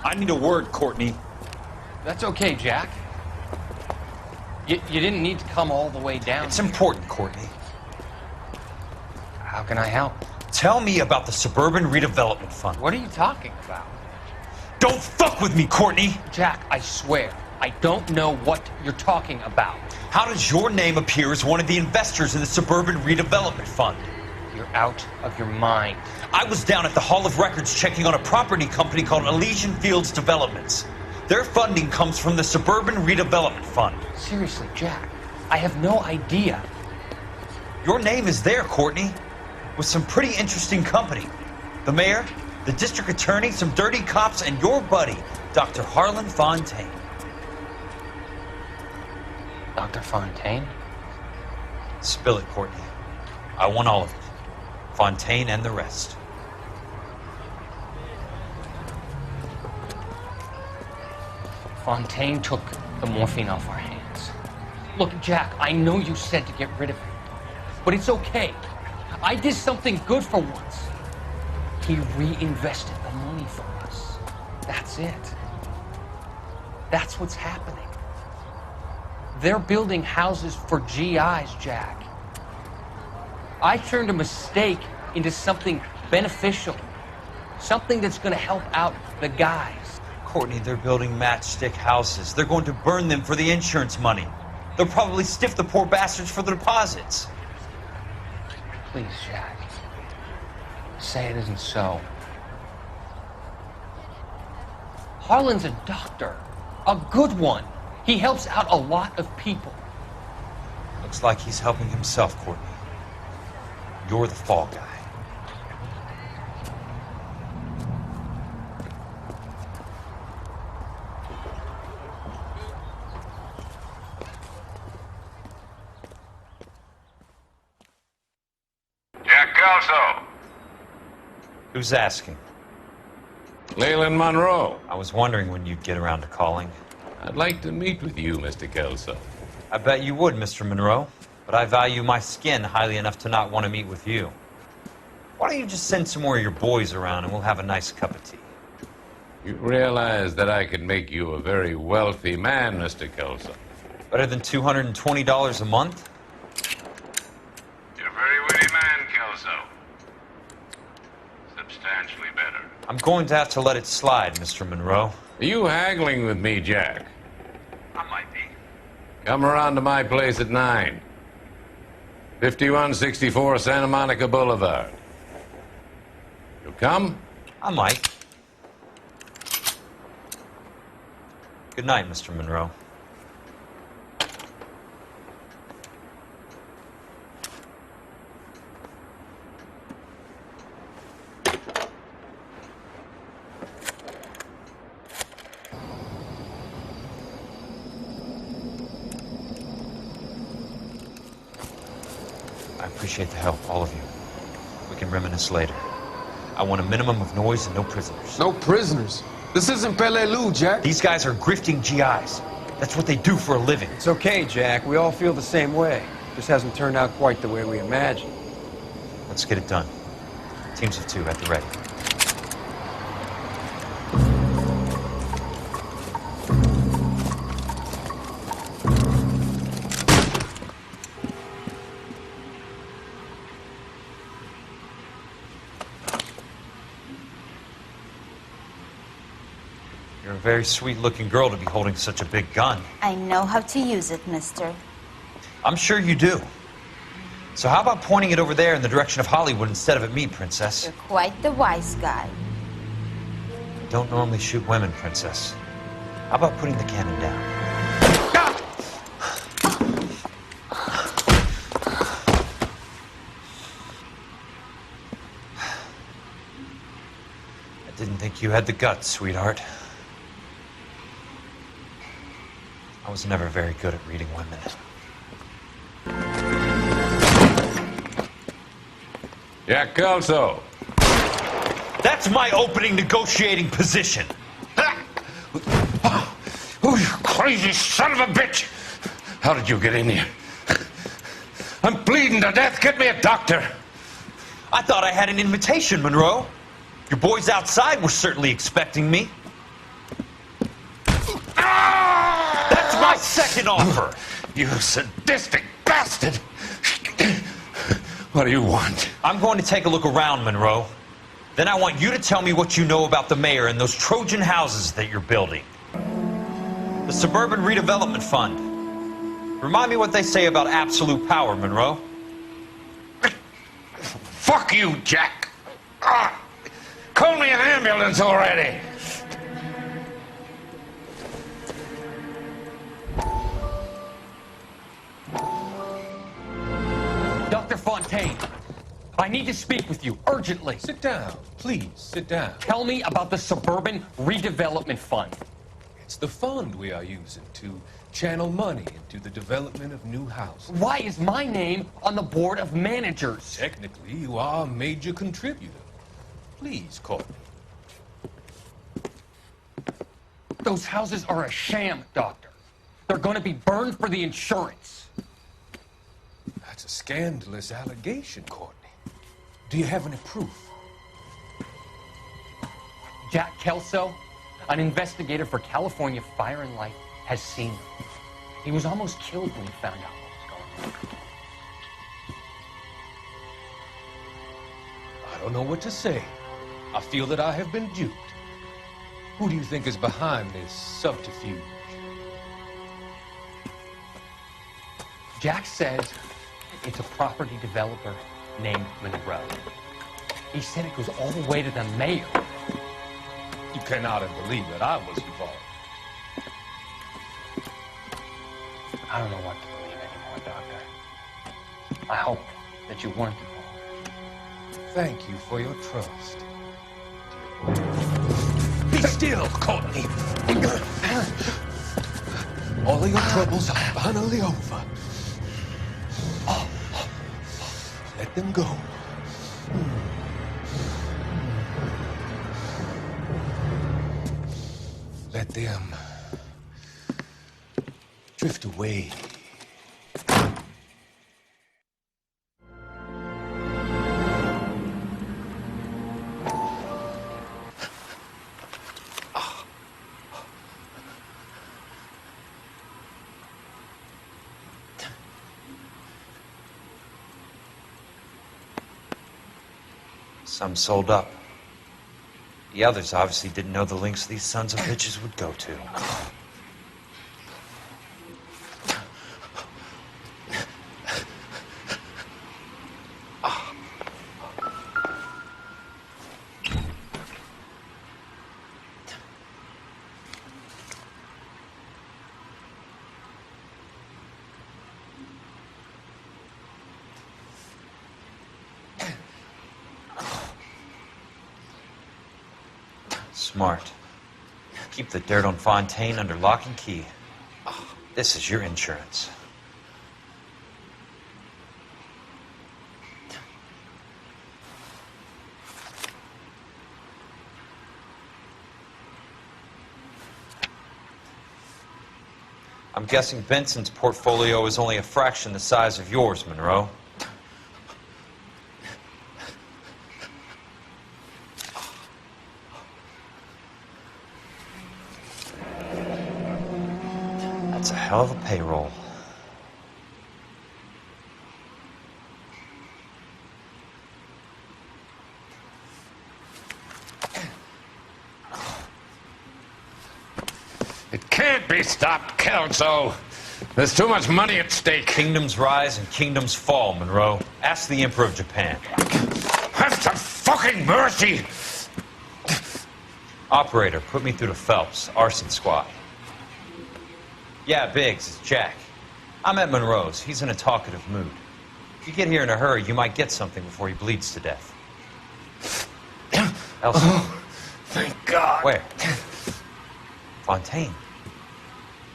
I need a word, Courtney. That's okay, Jack. You didn't need to come all the way down. It's important, Courtney. How can I help? Tell me about the Suburban Redevelopment Fund. What are you talking about? Don't fuck with me, Courtney! Jack, I swear, I don't know what you're talking about. How does your name appear as one of the investors in the Suburban Redevelopment Fund? You're out of your mind. I was down at the Hall of Records checking on a property company called Elysian Fields Developments. Their funding comes from the Suburban Redevelopment Fund. Seriously, Jack, I have no idea. Your name is there, Courtney, with some pretty interesting company. The mayor, the district attorney, some dirty cops, and your buddy, Dr. Harlan Fontaine. Dr. Fontaine? Spill it, Courtney. I want all of it. Fontaine and the rest. Fontaine took the morphine off our hands. Look, Jack, I know you said to get rid of him, but it's okay. I did something good for once. He reinvested the money for us. That's it. That's what's happening. They're building houses for GIs, Jack. I turned a mistake into something beneficial. Something that's going to help out the guys. Courtney, they're building matchstick houses. They're going to burn them for the insurance money. They'll probably stiff the poor bastards for the deposits. Please, Jack. Say it isn't so. Harlan's a doctor. A good one. He helps out a lot of people. Looks like he's helping himself, Courtney. You're the fall guy. Jack Kelso. Who's asking? Leland Monroe. I was wondering when you'd get around to calling. I'd like to meet with you, Mr. Kelso. I bet you would, Mr. Monroe. But I value my skin highly enough to not want to meet with you. Why don't you just send some more of your boys around and we'll have a nice cup of tea? You realize that I could make you a very wealthy man, Mr. Kelso. Better than $220 a month? You're a very witty man, Kelso. Substantially better. I'm going to have to let it slide, Mr. Monroe. Are you haggling with me, Jack? I might be. Come around to my place at 9. 5164 Santa Monica Boulevard. You'll come? I might. Good night, Mr. Monroe. I appreciate the help, all of you. We can reminisce later. I want a minimum of noise and no prisoners. No prisoners? This isn't Peleliu, Jack. These guys are grifting GIs. That's what they do for a living. It's okay, Jack. We all feel the same way. Just hasn't turned out quite the way we imagined. Let's get it done. Teams of 2 at the ready. You're a very sweet-looking girl to be holding such a big gun. I know how to use it, mister. I'm sure you do. So how about pointing it over there in the direction of Hollywood instead of at me, Princess? You're quite the wise guy. I don't normally shoot women, Princess. How about putting the cannon down? I didn't think you had the guts, sweetheart. I was never very good at reading women. Jack Kelso. That's my opening negotiating position. Oh, you crazy son of a bitch! How did you get in here? I'm bleeding to death. Get me a doctor. I thought I had an invitation, Monroe. Your boys outside were certainly expecting me. That's my second offer. You sadistic bastard! What do you want? I'm going to take a look around, Monroe. Then I want you to tell me what you know about the mayor and those Trojan houses that you're building. The Suburban Redevelopment Fund. Remind me what they say about absolute power, Monroe. Fuck you, Jack. Call me an ambulance already. Dr. Fontaine, I need to speak with you urgently. Sit down. Please, sit down. Tell me about the Suburban Redevelopment Fund. It's the fund we are using to channel money into the development of new houses. Why is my name on the board of managers? Technically, you are a major contributor. Please, Courtney. Those houses are a sham, Doctor. They're going to be burned for the insurance. That's a scandalous allegation, Courtney. Do you have any proof? Jack Kelso, an investigator for California Fire and Life, has seen them. He was almost killed when he found out what was going on. I don't know what to say. I feel that I have been duped. Who do you think is behind this subterfuge? Jack says it's a property developer named Monroe. He said it goes all the way to the mayor. You cannot believe that I was involved. I don't know what to believe anymore, Doctor. I hope that you weren't involved. Thank you for your trust. Be still, Courtney. All of your troubles are finally over. Let them go. Let them drift away. Some sold up. The others obviously didn't know the lengths these sons of bitches would go to. Smart. Keep the dirt on Fontaine under lock and key. This is your insurance. I'm guessing Benson's portfolio is only a fraction the size of yours, Monroe. That's a hell of a payroll. It can't be stopped, Kelso. There's too much money at stake. Kingdoms rise and kingdoms fall, Monroe. Ask the Emperor of Japan. Have some fucking mercy! Operator, put me through to Phelps, arson squad. Yeah, Biggs, it's Jack. I'm at Monroe's. He's in a talkative mood. If you get here in a hurry, you might get something before he bleeds to death. Elsa. Oh, thank God. Where? Fontaine.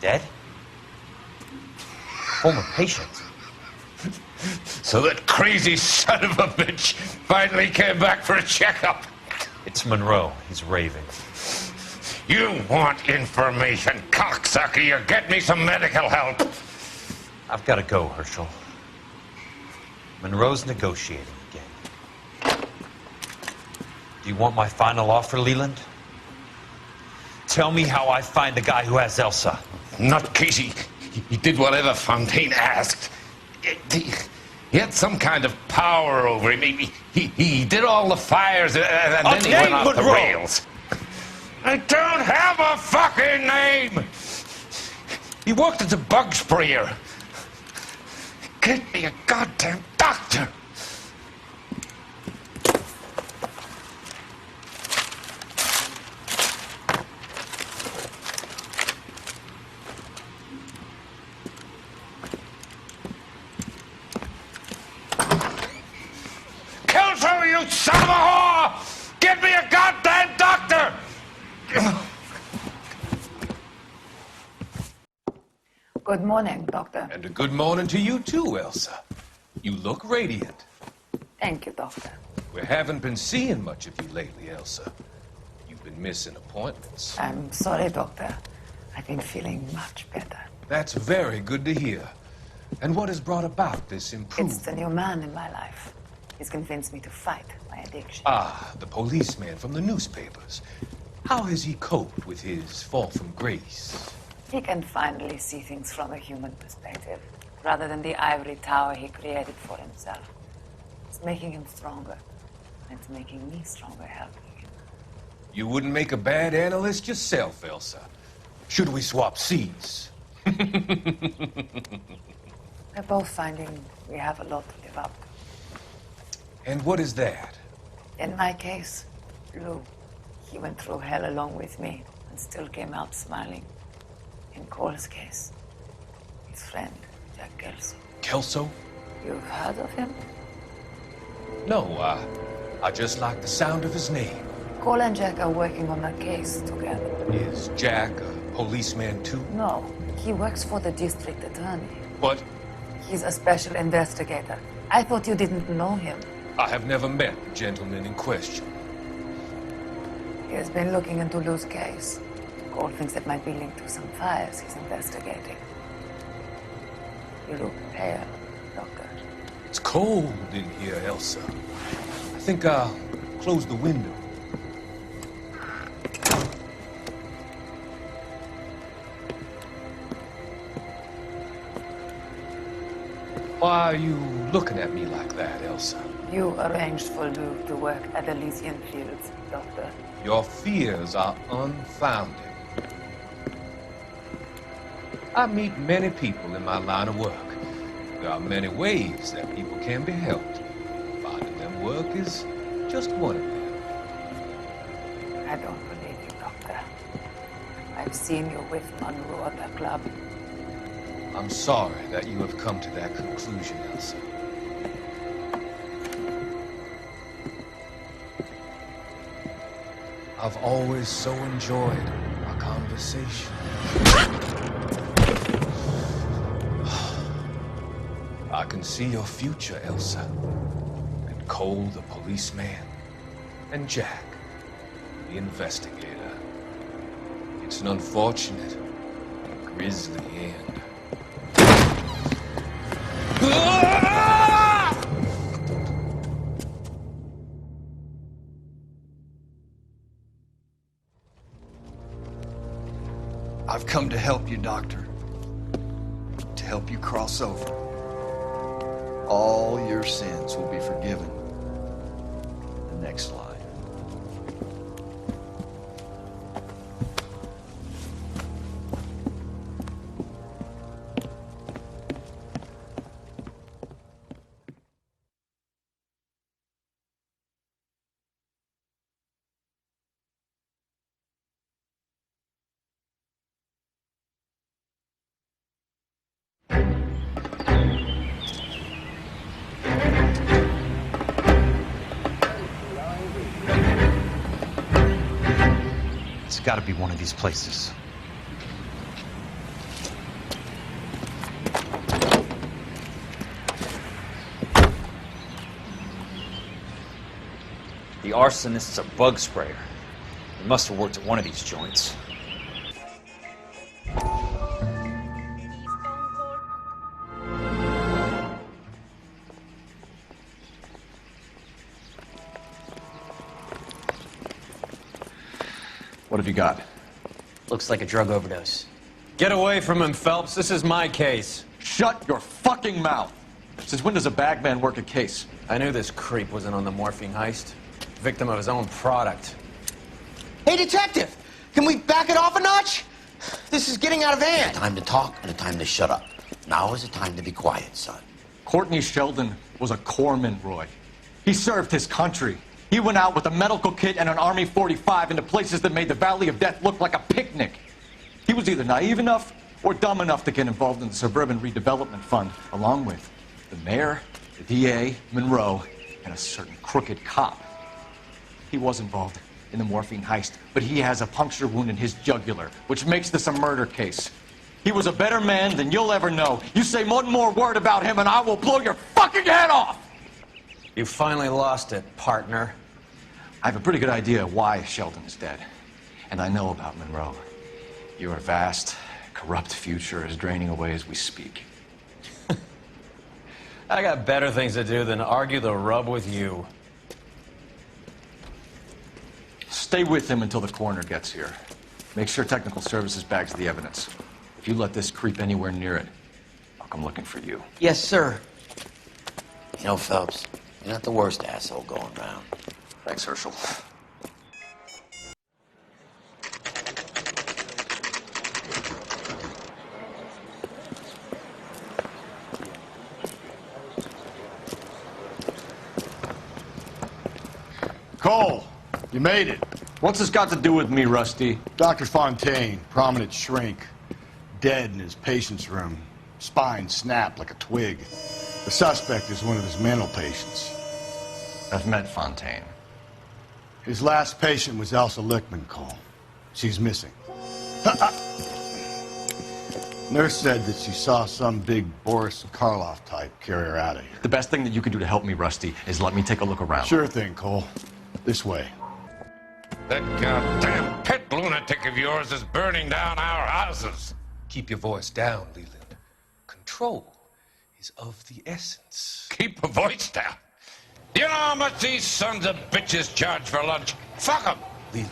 Dead? Former patient? So that crazy son of a bitch finally came back for a checkup. It's Monroe. He's raving. You want information, cocksucker. You get me some medical help. I've got to go, Herschel. Monroe's negotiating again. Do you want my final offer, Leland? Tell me how I find the guy who has Elsa. Nutcase, he did whatever Fontaine asked. He had some kind of power over him. He did all the fires, and then he went off the rails. I don't have a fucking name! He worked as a bug sprayer. Get me a goddamn doctor! Kelso, you son of a whore! Get me a goddamn doctor! Good morning, Doctor. And a good morning to you too, Elsa. You look radiant. Thank you, Doctor. We haven't been seeing much of you lately, Elsa. You've been missing appointments. I'm sorry, Doctor. I've been feeling much better. That's very good to hear. And what has brought about this improvement? It's the new man in my life. He's convinced me to fight my addiction. Ah, the policeman from the newspapers. How has he coped with his fall from grace? He can finally see things from a human perspective, rather than the ivory tower he created for himself. It's making him stronger, and it's making me stronger helping him. You wouldn't make a bad analyst yourself, Elsa. Should we swap seats? We're both finding we have a lot to live up to. And what is that? In my case, Lou. He went through hell along with me and still came out smiling. In Cole's case, his friend, Jack Kelso. Kelso? You've heard of him? No, I just like the sound of his name. Cole and Jack are working on a case together. Is Jack a policeman too? No, he works for the district attorney. What? He's a special investigator. I thought you didn't know him. I have never met the gentleman in question. He has been looking into Lou's case. Cole thinks it might be linked to some fires he's investigating. You look pale, Doctor. It's cold in here, Elsa. I think I'll close the window. Why are you looking at me like that, Elsa? You arranged for Lou to work at Elysian Fields, Doctor. Your fears are unfounded. I meet many people in my line of work. There are many ways that people can be helped. Finding them work is just one of them. I don't believe you, Doctor. I've seen you with Monroe at the club. I'm sorry that you have come to that conclusion, Elsa. I've always so enjoyed our conversation. I can see your future, Elsa. And Cole, the policeman, and Jack, the investigator. It's an unfortunate and grisly end. I've come to help you, Doctor. To help you cross over. All your sins will be forgiven. The next line. It's got to be one of these places. The arsonist's a bug sprayer. He must have worked at one of these joints. What have you got? Looks like a drug overdose. Get away from him, Phelps. This is my case. Shut your fucking mouth! Since when does a bagman work a case? I knew this creep wasn't on the morphine heist. Victim of his own product. Hey, detective! Can we back it off a notch? This is getting out of hand. A time to talk and a time to shut up. Now is the time to be quiet, son. Courtney Sheldon was a corpsman, Roy. He served his country. He went out with a medical kit and an Army 45 into places that made the Valley of Death look like a picnic. He was either naive enough or dumb enough to get involved in the Suburban Redevelopment Fund, along with the mayor, the DA, Monroe, and a certain crooked cop. He was involved in the morphine heist, but he has a puncture wound in his jugular, which makes this a murder case. He was a better man than you'll ever know. You say one more word about him and I will blow your fucking head off! You finally lost it, partner. I have a pretty good idea why Sheldon is dead. And I know about Monroe. Your vast, corrupt future is draining away as we speak. I got better things to do than argue the rub with you. Stay with him until the coroner gets here. Make sure technical services bags the evidence. If you let this creep anywhere near it, I'll come looking for you. Yes, sir. You know, Phelps, you're not the worst asshole going around. Thanks, Herschel. Cole, you made it. What's this got to do with me, Rusty? Dr. Fontaine, prominent shrink, dead in his patient's room. Spine snapped like a twig. The suspect is one of his mental patients. I've met Fontaine. His last patient was Elsa Lichtman, Cole. She's missing. Nurse said that she saw some big Boris Karloff type carry her out of here. The best thing that you can do to help me, Rusty, is let me take a look around. Sure thing, Cole. This way. That goddamn pet lunatic of yours is burning down our houses. Keep your voice down, Leland. Control is of the essence. Keep your voice down? You know how much these sons of bitches charge for lunch? Fuck them! Leland,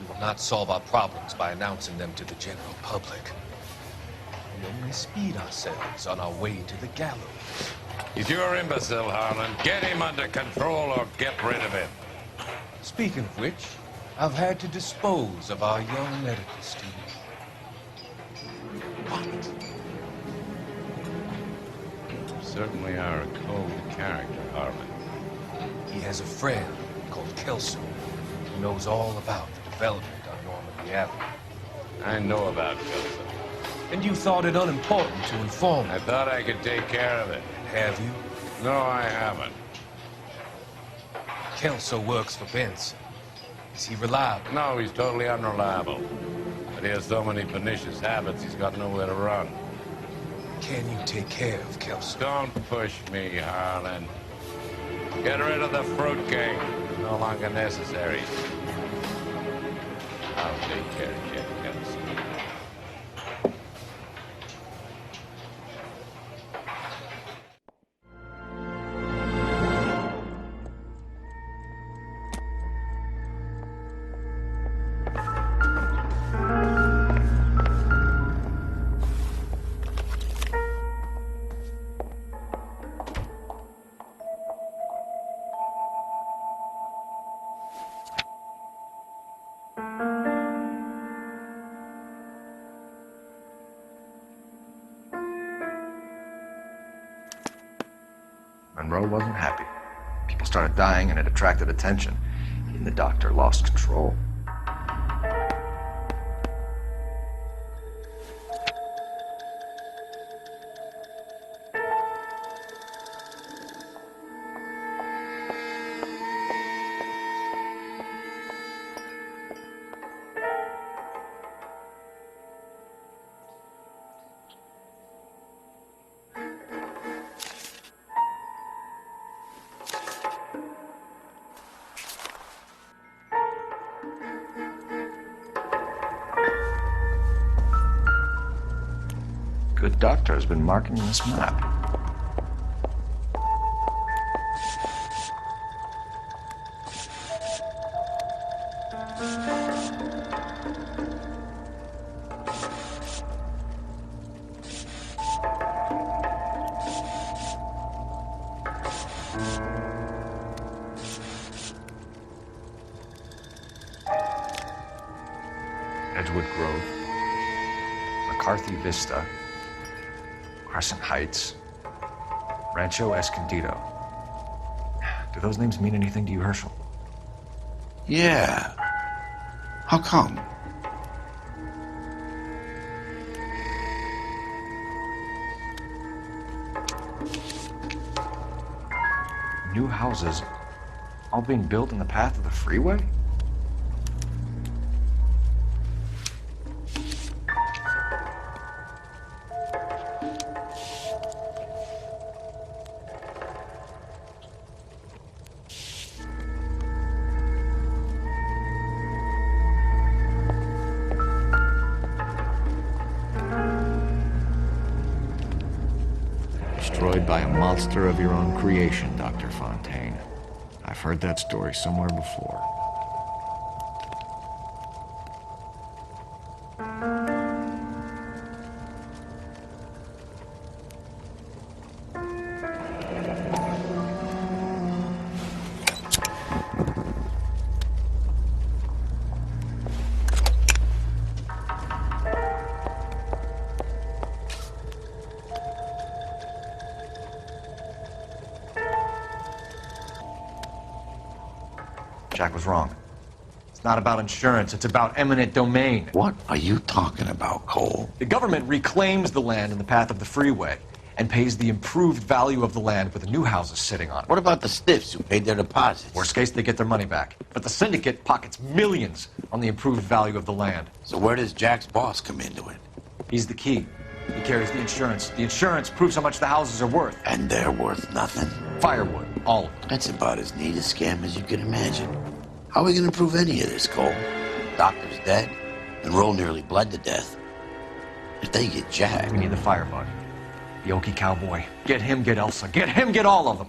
we will not solve our problems by announcing them to the general public. We only speed ourselves on our way to the gallows. He's your imbecile, Harlan. Get him under control or get rid of him. Speaking of which, I've had to dispose of our young medical student. What? You certainly are a cold character, Harlan. He has a friend called Kelso who knows all about the development on Normandy Avenue. I know about Kelso. And you thought it unimportant to inform me. I thought I could take care of it. Have you? No, I haven't. Kelso works for Benson. Is he reliable? No, he's totally unreliable. But he has so many pernicious habits, he's got nowhere to run. Can you take care of Kelso? Don't push me, Harlan. Get rid of the fruitcake. It's no longer necessary. I'll take care of Jeff Kelso. Monroe wasn't happy. People started dying and it attracted attention. And the doctor lost control. good doctor has been marking this map. Edgewood Grove, McCarthy Vista, Crescent Heights, Rancho Escondido. Do those names mean anything to you, Herschel? Yeah. How come? New houses all being built in the path of the freeway? Destroyed by a monster of your own creation, Dr. Fontaine. I've heard that story somewhere before. Jack was wrong. It's not about insurance, it's about eminent domain. What are you talking about, Cole? The government reclaims the land in the path of the freeway and pays the improved value of the land with the new houses sitting on it. What about the stiffs who paid their deposits? Worst case, they get their money back. But the syndicate pockets millions on the improved value of the land. So where does Jack's boss come into it? He's the key. He carries the insurance. The insurance proves how much the houses are worth. And they're worth nothing? Firewood, all of it. That's about as neat a scam as you can imagine. How are we going to prove any of this, Cole? Doctor's dead, and Roll nearly bled to death. If they get Jack... We need the firebug. The Okie cowboy. Get him, get Elsa. Get him, get all of them.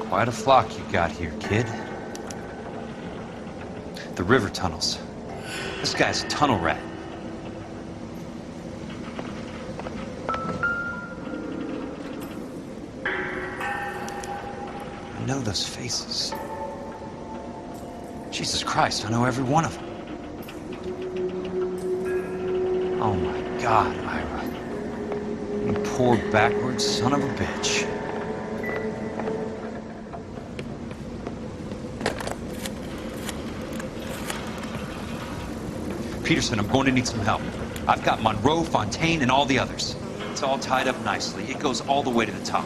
Quite a flock you got here, kid. The river tunnels. This guy's a tunnel rat. I know those faces. Jesus Christ, I know every one of them. Oh my God, Ira. You poor backwards son of a bitch. Peterson, I'm going to need some help. I've got Monroe, Fontaine, and all the others. It's all tied up nicely. It goes all the way to the top.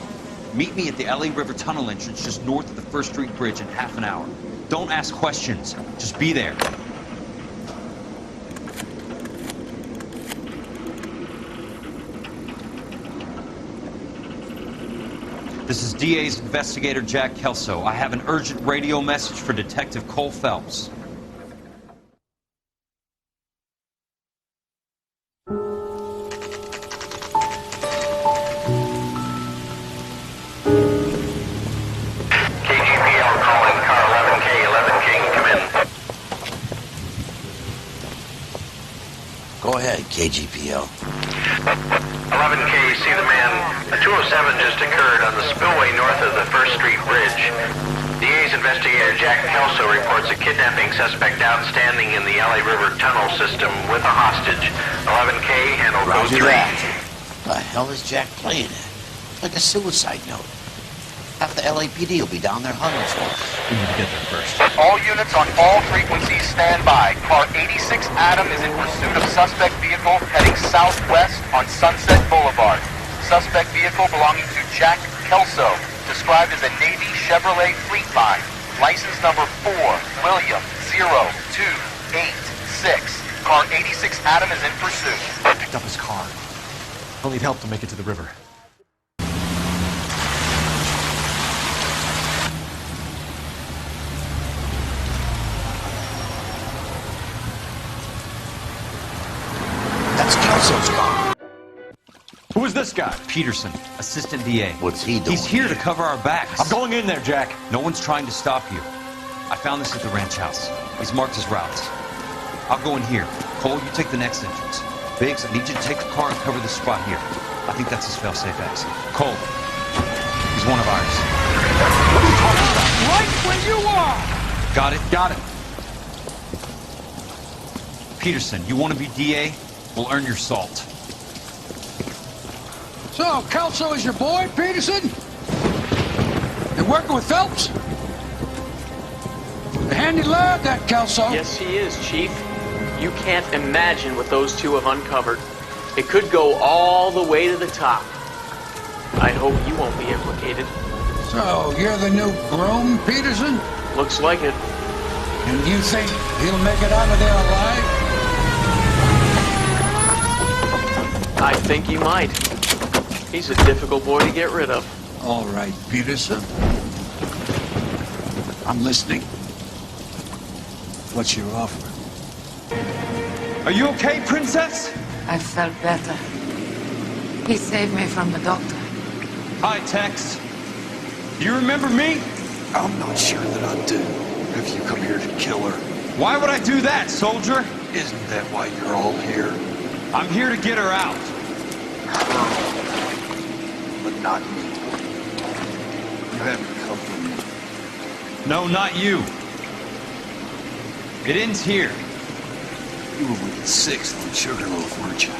Meet me at the LA River Tunnel entrance just north of the First Street Bridge in half an hour. Don't ask questions. Just be there. This is DA's investigator Jack Kelso. I have an urgent radio message for Detective Cole Phelps. Go ahead, KGPL. 11K, see the man. A 207 just occurred on the spillway north of the 1st Street Bridge. DA's investigator Jack Kelso reports a kidnapping suspect outstanding in the LA River tunnel system with a hostage. 11K, handle code 3. The hell is Jack playing at? Like a suicide note. Half the LAPD will be down there hunting for us. We need to get there first. All units on all frequencies stand by. Car 86 Adam is in pursuit of suspect vehicle heading southwest on Sunset Boulevard. Suspect vehicle belonging to Jack Kelso, described as a Navy Chevrolet Fleetline. License number 4, William 0286. Car 86 Adam is in pursuit. I picked up his car. I'll need help to make it to the river. That's Kelso's car. Who is this guy? Peterson, assistant DA. What's he doing? He's here to cover our backs. I'm going in there, Jack. No one's trying to stop you. I found this at the ranch house. He's marked his routes. I'll go in here. Cole, you take the next entrance. Biggs, I need you to take the car and cover this spot here. I think that's his fail-safe exit. Cole, he's one of ours. What are you talking about? Right where you are! Got it? Got it. Peterson, you want to be DA? We'll earn your salt. So, Kelso is your boy, Peterson? You're working with Phelps? A handy lad, that Kelso. Yes, he is, Chief. You can't imagine what those two have uncovered. It could go all the way to the top. I hope you won't be implicated. So, you're the new groom, Peterson? Looks like it. And you think he'll make it out of there alive? I think he might. He's a difficult boy to get rid of. All right, Peterson. I'm listening. What's your offer? Are you okay, Princess? I felt better. He saved me from the doctor. Hi, Tex. Do you remember me? I'm not sure that I do. Have you come here to kill her? Why would I do that, soldier? Isn't that why you're all here? I'm here to get her out. Her. But not me. You haven't come for me. No, not you. It ends here. You were with the 6th on Sugarloaf, weren't you?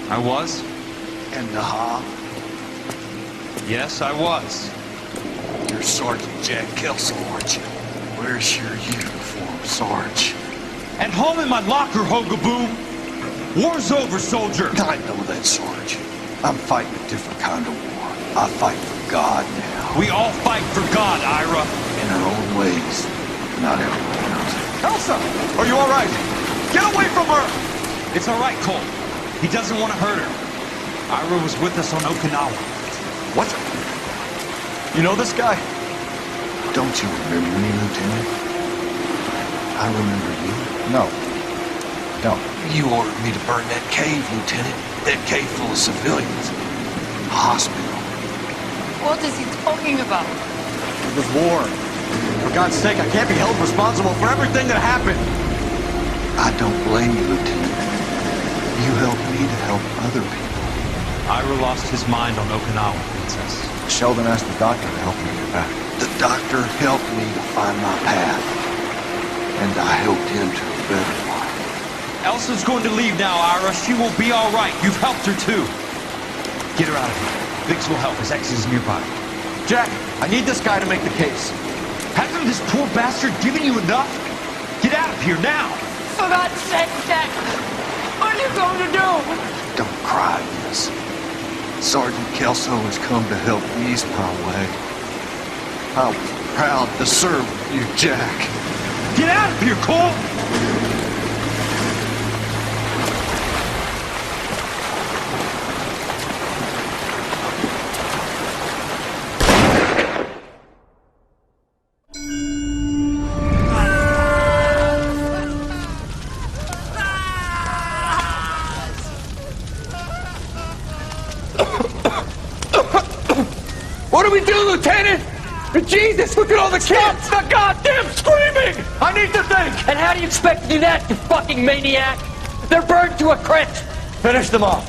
I was? And Naha? Yes, I was. You're Sergeant Jack Kelso, aren't you? Where's your uniform, Sarge? At home in my locker, Hogaboo. War's over, soldier. I know that, Sarge. I'm fighting a different kind of war. I fight for God now. We all fight for God, Ira. In our own ways. Not everyone knows it. Elsa, are you all right? Get away from her! It's all right, Cole. He doesn't want to hurt her. Ira was with us on Okinawa. What? You know this guy? Don't you remember me, Lieutenant? I remember you. No. Don't. You ordered me to burn that cave, Lieutenant. That cave full of civilians. A hospital. What is he talking about? It was war. For God's sake, I can't be held responsible for everything that happened. I don't blame you, Lieutenant. You helped me to help other people. Ira lost his mind on Okinawa, Princess. Sheldon asked the doctor to help me get back. The doctor helped me to find my path. And I helped him to a better life. Elsa's going to leave now, Ira. She will be all right. You've helped her, too. Get her out of here. Biggs will help. His ex is nearby. Jack, I need this guy to make the case. Hasn't this poor bastard given you enough? Get out of here now! For God's sake, Jack! What are you going to do? Don't cry, miss. Sergeant Kelso has come to help ease my way. I was proud to serve you, Jack. Get out of here, Cole! What do we do, Lieutenant? Jesus, look at all the kids! Stop the goddamn screaming! I need to think! And how do you expect to do that, you fucking maniac? They're burned to a crisp! Finish them off.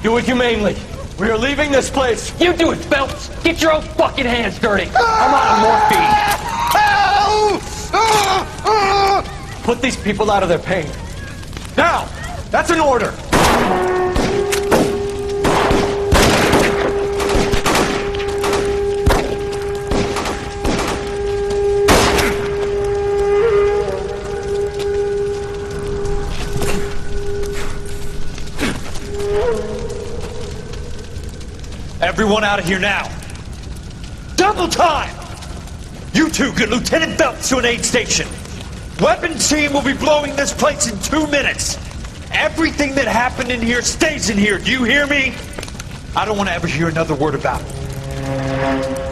Do it humanely. We are leaving this place. You do it, Phelps! Get your own fucking hands dirty! I'm out of morphine! Put these people out of their pain. Now! That's an order! Everyone out of here now. Double time! You two get Lieutenant Phelps to an aid station. Weapons team will be blowing this place in 2 minutes. Everything that happened in here stays in here. Do you hear me? I don't want to ever hear another word about it.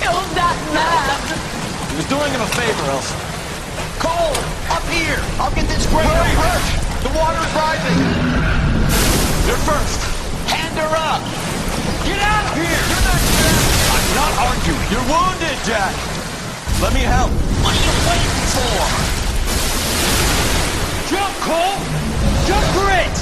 Killed that man! He was doing him a favor, Elsa. Cole, up here! I'll get this grader first! The water's rising! You're first! Hand her up! Get out of here! You're not I'm not arguing. You're wounded, Jack! Let me help. What are you waiting for? Jump, Cole! Jump for it!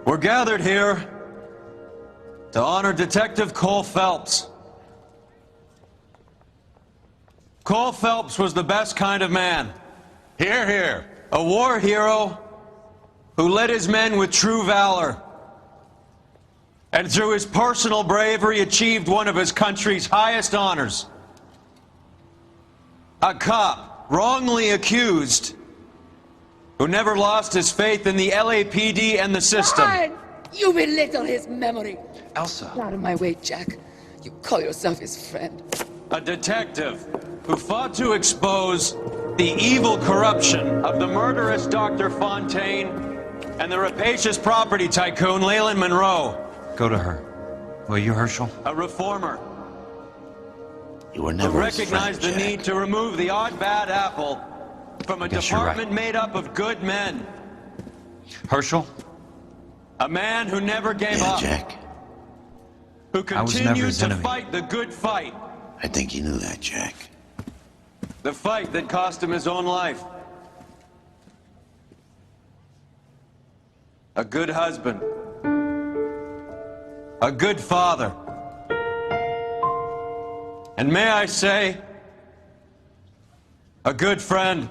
We're gathered here to honor Detective Cole Phelps. Cole Phelps was the best kind of man. Hear, hear. A war hero who led his men with true valor. And through his personal bravery achieved one of his country's highest honors. A cop, wrongly accused, who never lost his faith in the LAPD and the system. Fine. You belittle his memory. Elsa. Out of my way, Jack. You call yourself his friend. A detective who fought to expose the evil corruption of the murderous Dr. Fontaine and the rapacious property tycoon Leyland Monroe. Go to her. Will you, Herschel? A reformer You were who never his recognized friend, the Jack. need to remove the odd bad apple from a guess you're right. department made up of good men. Herschel? A man who never gave Yeah, up. Jack. Who I was never continued his to enemy. fight the good fight. I think you knew that, Jack. The fight that cost him his own life. A good husband. A good father. And may I say, a good friend.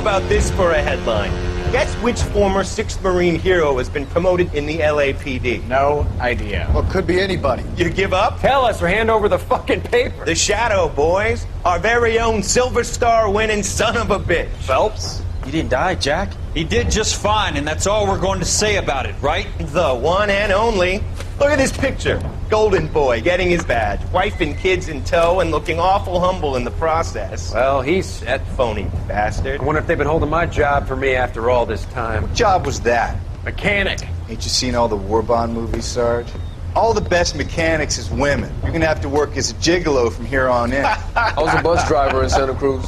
about this for a headline? Guess which former 6th Marine hero has been promoted in the LAPD? No idea. Well, it could be anybody. You give up? Tell us or hand over the fucking paper. The Shadow, boys. Our very own Silver Star winning son of a bitch. Phelps? You didn't die, Jack. He did just fine, and that's all we're going to say about it, right? The one and only. Look at this picture. Golden boy getting his badge, wife and kids in tow, and looking awful humble in the process. Well, he's set. Phony bastard. I wonder if they've been holding my job for me after all this time. What job was that? Mechanic. Ain't you seen all the war bond movies, Sarge? All the best mechanics is women. You're gonna have to work as a gigolo from here on in. I was a bus driver in Santa Cruz.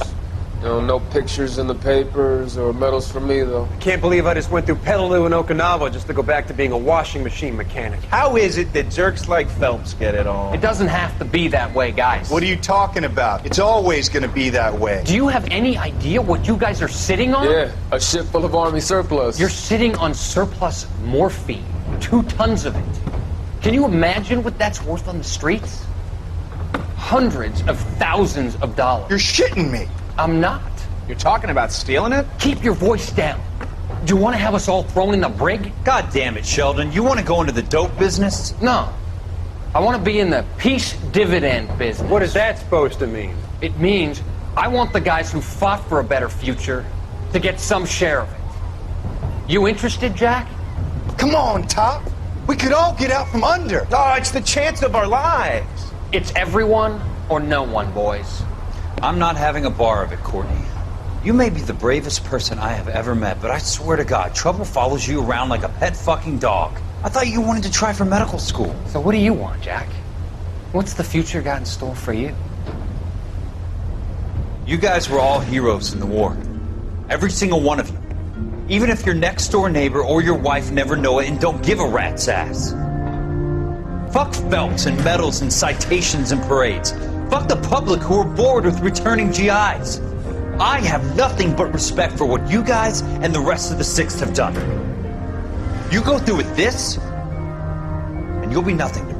You know, no pictures in the papers or medals for me, though. I can't believe I just went through Petaloo and Okinawa just to go back to being a washing machine mechanic. How is it that jerks like Phelps get it all? It doesn't have to be that way, guys. What are you talking about? It's always gonna be that way. Do you have any idea what you guys are sitting on? Yeah, a ship full of Army surplus. You're sitting on surplus morphine. 2 tons of it. Can you imagine what that's worth on the streets? Hundreds of thousands of dollars. You're shitting me. I'm not. You're talking about stealing it? Keep your voice down. Do you want to have us all thrown in the brig? God damn it, Sheldon. You want to go into the dope business? No. I want to be in the peace dividend business. What is that supposed to mean? It means I want the guys who fought for a better future to get some share of it. You interested, Jack? Come on, Top. We could all get out from under. Oh, it's the chance of our lives. It's everyone or no one, boys. I'm not having a bar of it, Courtney. You may be the bravest person I have ever met, but I swear to God, trouble follows you around like a pet fucking dog. I thought you wanted to try for medical school. So what do you want, Jack? What's the future got in store for you? You guys were all heroes in the war. Every single one of you. Even if your next door neighbor or your wife never know it and don't give a rat's ass. Fuck Phelps and medals and citations and parades. Fuck the public who are bored with returning GIs. I have nothing but respect for what you guys and the rest of the 6th have done. You go through with this, and you'll be nothing to